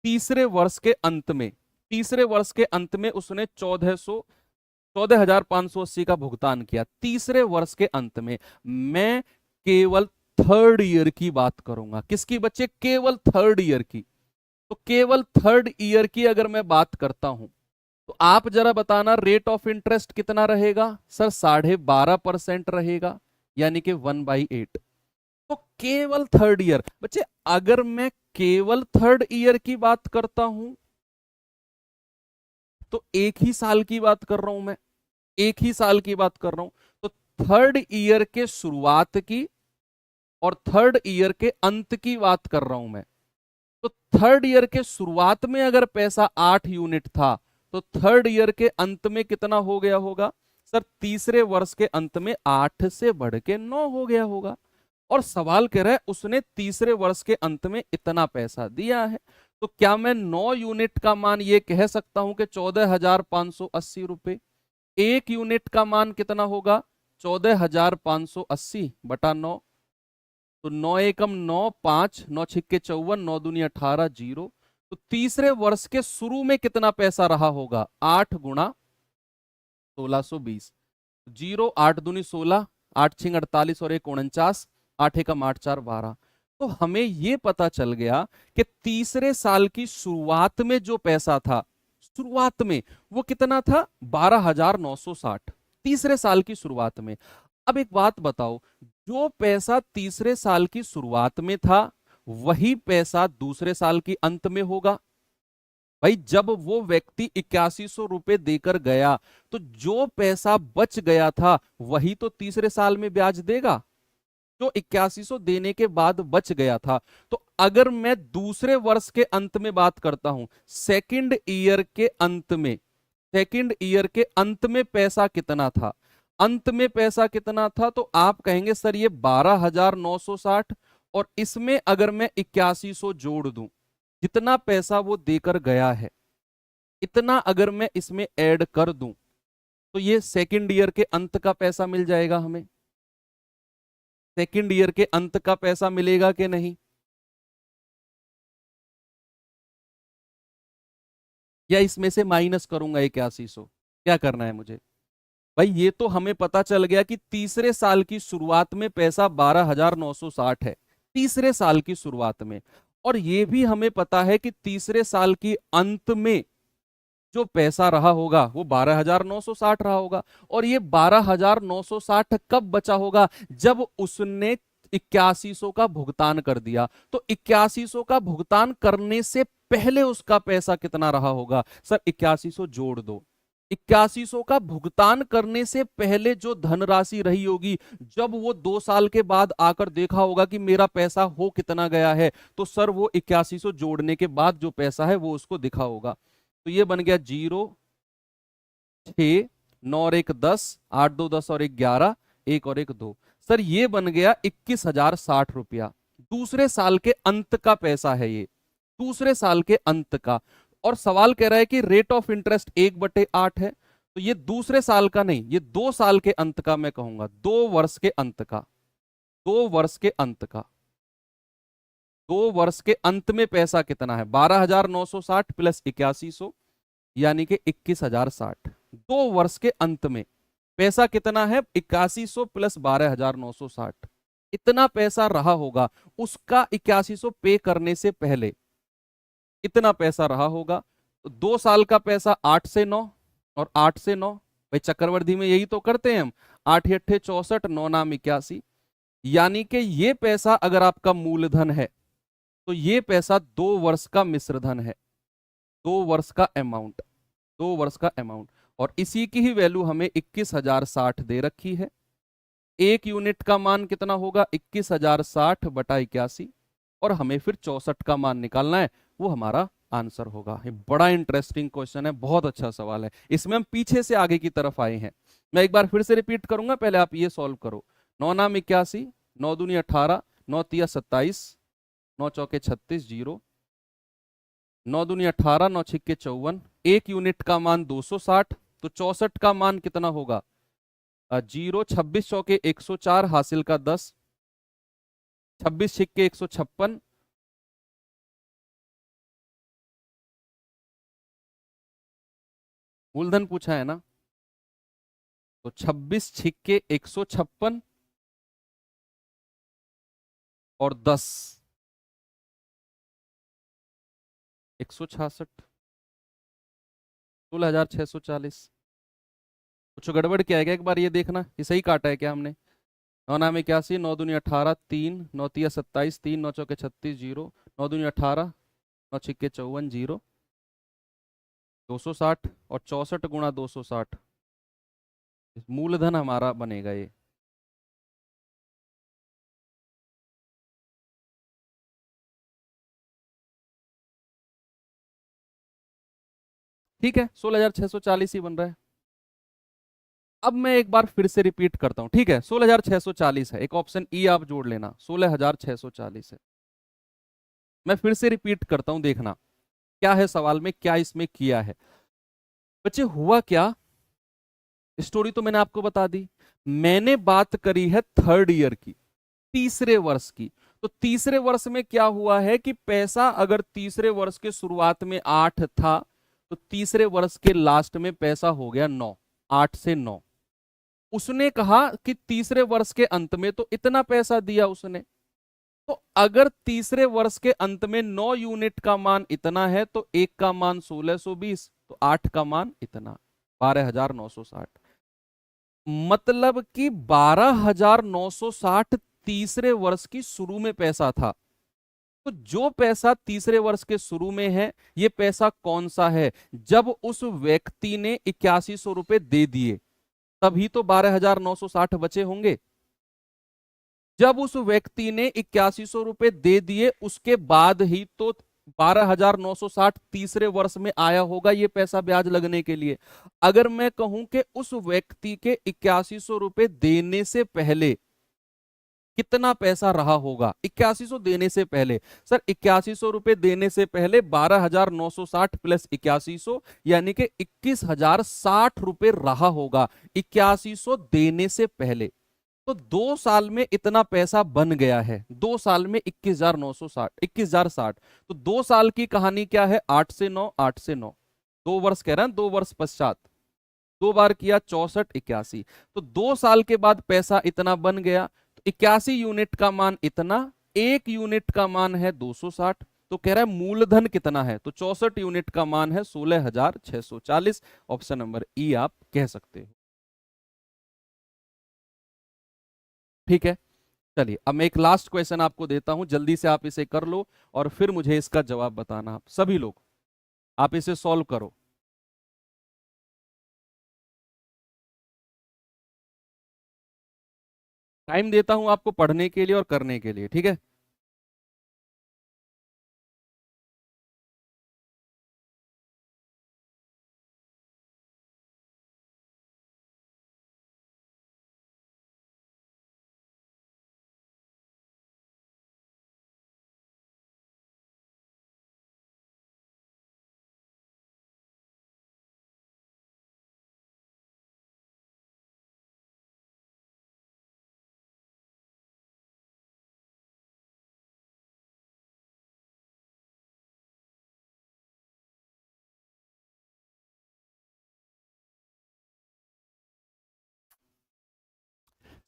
तीसरे वर्ष के अंत में। तीसरे वर्ष के अंत में उसने 14,580 का भुगतान किया। तीसरे वर्ष के अंत में मैं केवल थर्ड ईयर की बात करूंगा। किसकी बच्चे? केवल थर्ड ईयर की। तो केवल थर्ड ईयर की अगर मैं बात करता हूं तो आप जरा बताना रेट ऑफ इंटरेस्ट कितना रहेगा? सर 12.5% रहेगा, यानी कि 1/8। तो केवल थर्ड ईयर बच्चे, अगर मैं केवल थर्ड ईयर की बात करता हूं तो एक ही साल की बात कर रहा हूं मैं, एक ही साल की बात कर रहा हूं। तो थर्ड ईयर के शुरुआत की और थर्ड ईयर के अंत की बात कर रहा हूं मैं। तो थर्ड ईयर के शुरुआत में अगर पैसा 8 यूनिट था तो थर्ड ईयर के अंत में कितना हो गया होगा? सर तीसरे वर्ष के अंत में 8 से बढ़ के 9 हो गया होगा। और सवाल कह रहा है उसने तीसरे वर्ष के अंत में इतना पैसा दिया है, तो क्या मैं 9 यूनिट का मान ये कह सकता हूं कि 14,580 रुपए? एक यूनिट का मान कितना होगा? 14,580 बटा 9। तो 9 एकम 9, 5, 9 छिक्के 54, 9 दूनी 18, 0। तो तीसरे वर्ष के शुरू में कितना पैसा रहा होगा? 8 गुणा 1620, 0, 8 दूनी 16, 8 छिंग 48 और 1 49, 8 एकम 8 4 12। तो हमें यह पता चल गया कि तीसरे साल की शुरुआत में जो पैसा था, शुरुआत में वो कितना था? 12,960, तीसरे साल की शुरुआत में। अब एक बात बताओ, जो पैसा तीसरे साल की शुरुआत में था वही पैसा दूसरे साल की अंत में होगा? भाई जब वो व्यक्ति 8100 रुपए देकर गया तो जो पैसा बच गया था वही तो तीसरे साल में ब्याज देगा, जो 8100 देने के बाद बच गया था। तो अगर मैं दूसरे वर्ष के अंत में बात करता हूं, सेकंड ईयर के अंत में, सेकंड ईयर के अंत में पैसा कितना था? अंत में पैसा कितना था? तो आप कहेंगे सर ये 12,960, और इसमें अगर मैं 8100 जोड़ दूं, जितना पैसा वो देकर गया है इतना अगर मैं इसमें ऐड कर दूं तो ये सेकंड ईयर के अंत का पैसा मिल जाएगा हमें। सेकंड ईयर के अंत का पैसा मिलेगा कि नहीं? या इसमें से माइनस करूंगा 8100? क्या करना है मुझे? भाई ये तो हमें पता चल गया कि तीसरे साल की शुरुआत में पैसा 12,960 है, तीसरे साल की शुरुआत में। और ये भी हमें पता है कि तीसरे साल की अंत में जो पैसा रहा होगा वो 12,960 रहा होगा। और ये 12,960 कब बचा होगा? जब उसने 8100 का भुगतान कर दिया। तो 8100 का भुगतान करने से पहले उसका पैसा कितना रहा होगा? सर 8100 जोड़ दो। 8100 का भुगतान करने से पहले जो धनराशि रही होगी, जब वो 2 साल के बाद आकर देखा होगा कि मेरा पैसा हो कितना गया है, तो सर वो 8100 जोड़ने के बाद जो पैसा है वो उसको दिखा होगा। तो ये बन गया 0, 6, 9 और 1 10, 8 2 10 और 1 11, 1 और 1 2। सर ये बन गया 21,060 रुपया। दूसरे साल के अंत का पैसा है ये, दूसरे साल के अंत का। और सवाल कह रहा है कि रेट ऑफ इंटरेस्ट 1/8 है, तो ये दूसरे साल का नहीं, ये 2 साल के अंत का मैं कहूंगा, 2 वर्ष के अंत का, 2 वर्ष के अंत का। 2 वर्ष के अंत में पैसा कितना है? 12,960 प्लस 8100 यानी कि 21,060। 2 वर्ष के अंत में पैसा कितना है, 8100 प्लस 12,960, इतना पैसा रहा होगा उसका 8100 पे करने से पहले, इतना पैसा रहा होगा। तो 2 साल का पैसा 8 से 9 और 8 से 9, भाई चक्रवृद्धि में यही तो करते हैं हम, 8 × 8 = 64, 9 × 81, यानी कि ये पैसा अगर आपका मूलधन है तो ये पैसा 2 वर्ष का मिश्रधन है, 2 वर्ष का अमाउंट, 2 वर्ष का अमाउंट। और इसी की ही वैल्यू हमें 21,060 दे रखी है। एक यूनिट का मान कितना होगा, 21,060/81, और हमें फिर 64 का मान निकालना है, वो हमारा आंसर होगा। ये बड़ा इंटरेस्टिंग क्वेश्चन है, बहुत अच्छा सवाल है। इसमें हम पीछे से आगे की तरफ आए हैं। मैं एक बार फिर से रिपीट करूंगा, पहले आप ये सॉल्व करो। 9 × 9 = 81, 9 दूनी 18, 9 × 3 = 27, 9 × 4 = 36, 0, 9 दूनी 18, 9 × 6 = 54, एक यूनिट का मान 260, तो 64 का मान कितना होगा, 0, 26 × 4 = 104, हासिल का 10, 26 × 6 = 156, मूलधन पूछा है ना, तो 26 × 6 = 156 और 10 166, 16,640। कुछ गड़बड़ क्या है क्या, एक बार ये देखना, ये सही काटा है क्या हमने। 9 × 9 = 81, 9 दूनी 18, 3, 9 × 3 = 27, 3, 9 × 4 = 36, 0, 9 दूनी 18, 9 × 6 = 54, 0, 260 और 64 × 260, मूलधन हमारा बनेगा ये। ठीक है, 16,640 ही बन रहा है। अब मैं एक बार फिर से रिपीट करता हूं, ठीक है, 16,640 है, एक ऑप्शन ई आप जोड़ लेना, 16,640 है। मैं फिर से रिपीट करता हूं, देखना क्या है सवाल में, क्या इसमें किया है। बच्चे हुआ क्या, स्टोरी तो मैंने आपको बता दी। मैंने बात करी है थर्ड ईयर की, तीसरे वर्ष की। तो तीसरे वर्ष में क्या हुआ है कि पैसा अगर तीसरे वर्ष के शुरुआत में 8 था, तो तीसरे वर्ष के लास्ट में पैसा हो गया 9, 8 से 9। उसने कहा कि तीसरे वर्ष के अंत में, तो इतना पैसा दिया उसने। तो अगर तीसरे वर्ष के अंत में 9 यूनिट का मान इतना है, तो एक का मान 1620, तो 8 का मान इतना 12,960। मतलब कि 12,960 तीसरे वर्ष की शुरू में पैसा था। तो जो पैसा तीसरे वर्ष के शुरू में है, ये पैसा कौन सा है, जब उस व्यक्ति ने 8100 रुपए दे दिए तभी तो 12,960 बचे होंगे। जब उस व्यक्ति ने 8100 रुपए दे दिए उसके बाद ही तो 12,960 तीसरे वर्ष में आया होगा ये पैसा ब्याज लगने के लिए। अगर मैं कहूं कि उस व्यक्ति के 8100 रुपए देने से पहले कितना पैसा रहा होगा, 8100 देने से पहले, सर 8100 रुपए देने से पहले 12,960 प्लस 8100 यानी कि 21,060 रुपए रहा होगा 8100 देने से पहले। तो 2 साल में इतना पैसा बन गया है, 2 साल में 21,960, 21,060। तो 2 साल की कहानी क्या है, 8 से 9, 8 से 9, 2 वर्ष कह रहे हैं, 2 वर्ष पश्चात, 2 बार किया 64, 81। तो 2 साल के बाद पैसा इतना बन गया, तो 81 यूनिट का मान इतना, एक यूनिट का मान है 260। तो कह रहा है मूलधन कितना है, तो 64 यूनिट का मान है 16,640। ऑप्शन नंबर ई आप कह सकते हो। ठीक है, चलिए अब मैं एक लास्ट क्वेश्चन आपको देता हूं, जल्दी से आप इसे कर लो और फिर मुझे इसका जवाब बताना। आप सभी लोग आप इसे सॉल्व करो। टाइम देता हूं आपको पढ़ने के लिए और करने के लिए, ठीक है।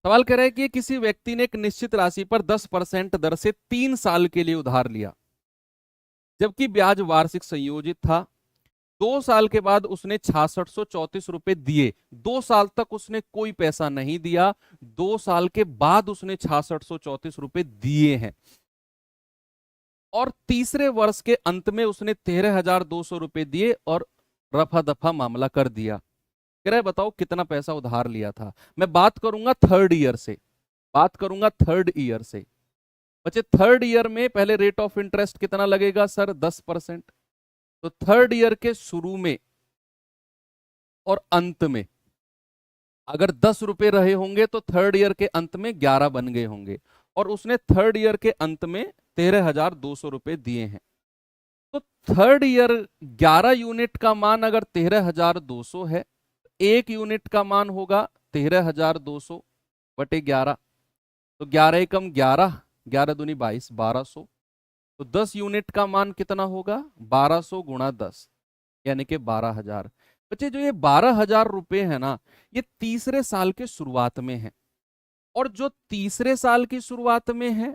सवाल कह रहा है कि किसी व्यक्ति ने एक निश्चित राशि पर 10% दर से 3 साल के लिए उधार लिया, जबकि ब्याज वार्षिक संयोजित था। 2 साल के बाद उसने 6634 रुपए दिए। 2 साल तक उसने कोई पैसा नहीं दिया, 2 साल के बाद उसने 6634 रुपए दिए हैं, और तीसरे वर्ष के अंत में उसने 13,200 रुपए दिए और रफा दफा मामला कर दिया। कह रहा है बताओ कितना पैसा उधार लिया था। मैं बात करूंगा थर्ड ईयर से, बात करूंगा थर्ड ईयर से। बच्चे थर्ड ईयर में पहले रेट ऑफ इंटरेस्ट कितना लगेगा सर? 10%। तो थर्ड ईयर के शुरू में और अंत में अगर 10 रुपए रहे होंगे तो थर्ड ईयर के अंत में 11 बन गए होंगे, और उसने थर्ड ईयर के अंत में 13,200 रुपए दिए हैं। तो थर्ड ईयर 11 यूनिट का मान अगर 13,200 है, एक यूनिट का मान होगा 13,200 बटे 11। तो 11 एकम 11, 11 दूनी 22, 1200। तो 10 यूनिट का मान कितना होगा? 1200 गुणा 10 यानी कि 12,000। बच्चे जो ये 12,000 रुपए है ना, ये तीसरे साल के शुरुआत में है, और जो तीसरे साल की शुरुआत में है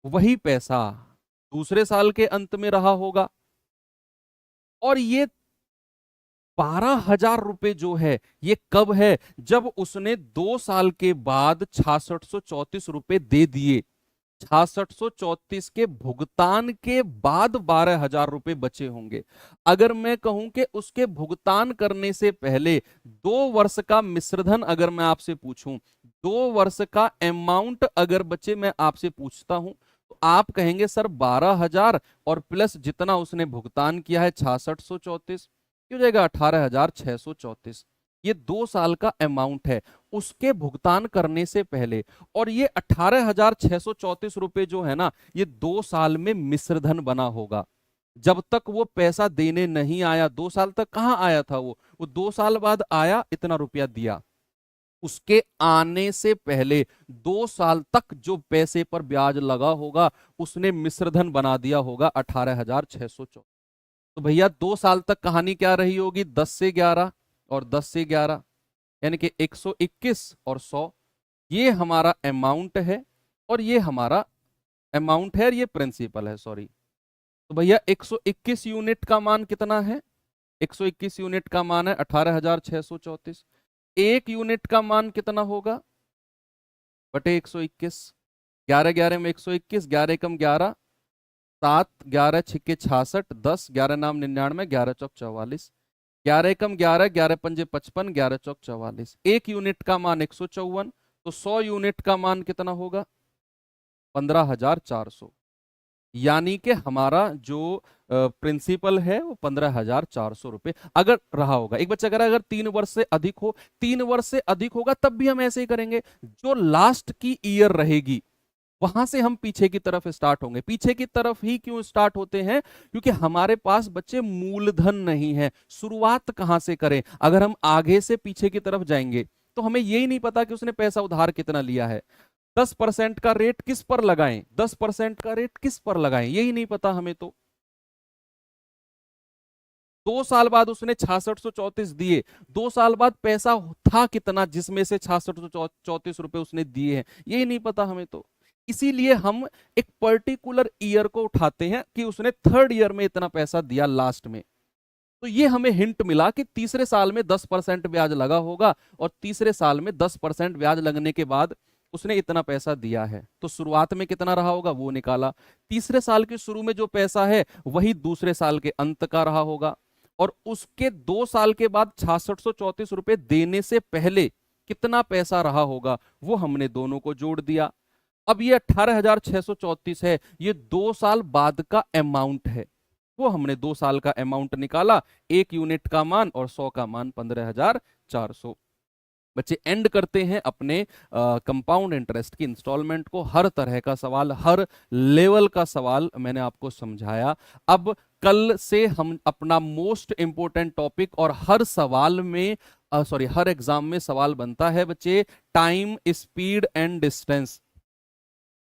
वही पैसा दूसरे साल के अंत में रहा होगा। और ये 12,000 रुपए जो है ये कब है? जब उसने 2 साल के बाद 6634 रुपए दे दिए। 6634 के भुगतान के बाद 12,000 रुपए बचे होंगे। अगर मैं कहूं कि उसके भुगतान करने से पहले 2 वर्ष का मिश्रधन अगर मैं आपसे पूछूं, 2 वर्ष का अमाउंट अगर बच्चे मैं आपसे पूछता हूं, तो आप कहेंगे सर 12,000 और प्लस जितना उसने भुगतान किया है 6634, क्यों जाएगा 18,634। ये 2 साल का अमाउंट है उसके भुगतान करने से पहले। और ये 18,634 रुपए जो है ना, ये 2 साल में मिश्रधन बना होगा। जब तक वो पैसा देने नहीं आया, 2 साल तक कहां आया था वो 2 साल बाद आया, इतना रुपया दिया। उसके आने से पहले 2 साल तक जो पैसे पर ब्याज लगा होगा उसने मिश्रधन बना दिया होगा 18,634। तो भैया 2 साल तक कहानी क्या रही होगी? 10 से 11 और 10 से 11 यानी कि 121 और 100। ये हमारा अमाउंट है और ये हमारा अमाउंट है और ये प्रिंसिपल है, सॉरी। तो भैया 121 यूनिट का मान कितना है? 121 यूनिट का मान है 18,634। एक यूनिट का मान कितना होगा? बटे 121। 11 11 में 121, 11 एकम 11, 7 11 छिक्के 66, 10 11 नाम 99, 11 चौक 44, 11 एकम 11, 11 पंजे 55, 11 चौक 44। एक यूनिट का मान 154। तो 100 यूनिट का मान कितना होगा? 15,400। यानी कि हमारा जो प्रिंसिपल है वो 15,400 रुपए अगर रहा होगा। एक बच्चा कह रहा है अगर 3 वर्ष से अधिक हो, 3 वर्ष से अधिक होगा तब भी हम ऐसे ही करेंगे। जो लास्ट की ईयर रहेगी वहां से हम पीछे की तरफ स्टार्ट होंगे। पीछे की तरफ ही क्यों स्टार्ट होते हैं? क्योंकि हमारे पास बच्चे मूलधन नहीं है। शुरुआत कहां से करें? अगर हम आगे से पीछे की तरफ जाएंगे तो हमें यही नहीं पता कि उसने पैसा उधार कितना लिया है। 10% का रेट किस पर लगाएं? 10% का रेट किस पर लगाएं, यही नहीं पता हमें। तो 2 साल बाद उसने 6634 दिए। 2 साल बाद पैसा था कितना जिसमें से 6634 रुपए उसने दिए हैं, यही नहीं पता हमें। तो इसीलिए हम एक पर्टिकुलर ईयर को उठाते हैं कि उसने थर्ड ईयर में इतना पैसा दिया लास्ट में। तो ये हमें हिंट मिला कि तीसरे साल में 10% ब्याज लगा होगा और तीसरे साल में 10% ब्याज लगने के बाद उसने इतना पैसा दिया है। तो शुरुआत में कितना रहा होगा वो निकाला। तीसरे साल के शुरू में जो पैसा है वही दूसरे साल के अंत का रहा होगा, और उसके 2 साल के बाद 6634 रुपए देने से पहले कितना पैसा रहा होगा वो हमने दोनों को जोड़ दिया। अब ये 18,634 है, ये 2 साल बाद का अमाउंट है, वो हमने 2 साल का अमाउंट निकाला। एक यूनिट का मान और 100 का मान 15,400। बच्चे एंड करते हैं अपने कंपाउंड इंटरेस्ट की इंस्टॉलमेंट को। हर तरह का सवाल, हर लेवल का सवाल मैंने आपको समझाया। अब कल से हम अपना मोस्ट इंपोर्टेंट टॉपिक, और हर सवाल में हर एग्जाम में सवाल बनता है बच्चे, time speed and distance.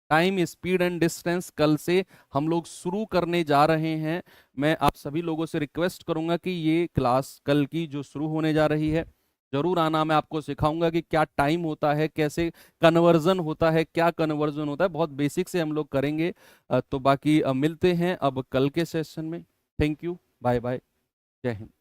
Time speed and distance कल से हम लोग शुरू करने जा रहे हैं। मैं आप सभी लोगों से रिक्वेस्ट करूंगा कि ये क्लास कल की जो शुरू होने जा रही है, जरूर आना, मैं आपको सिखाऊंगा कि क्या टाइम होता है, कैसे कन्वर्जन होता है, क्या कन्वर्जन होता है, बहुत बेसिक से हम लोग करेंगे। तो बाकी मिलते हैं अब कल के सेशन में। थैंक यू, बाय बाय, जय हिंद।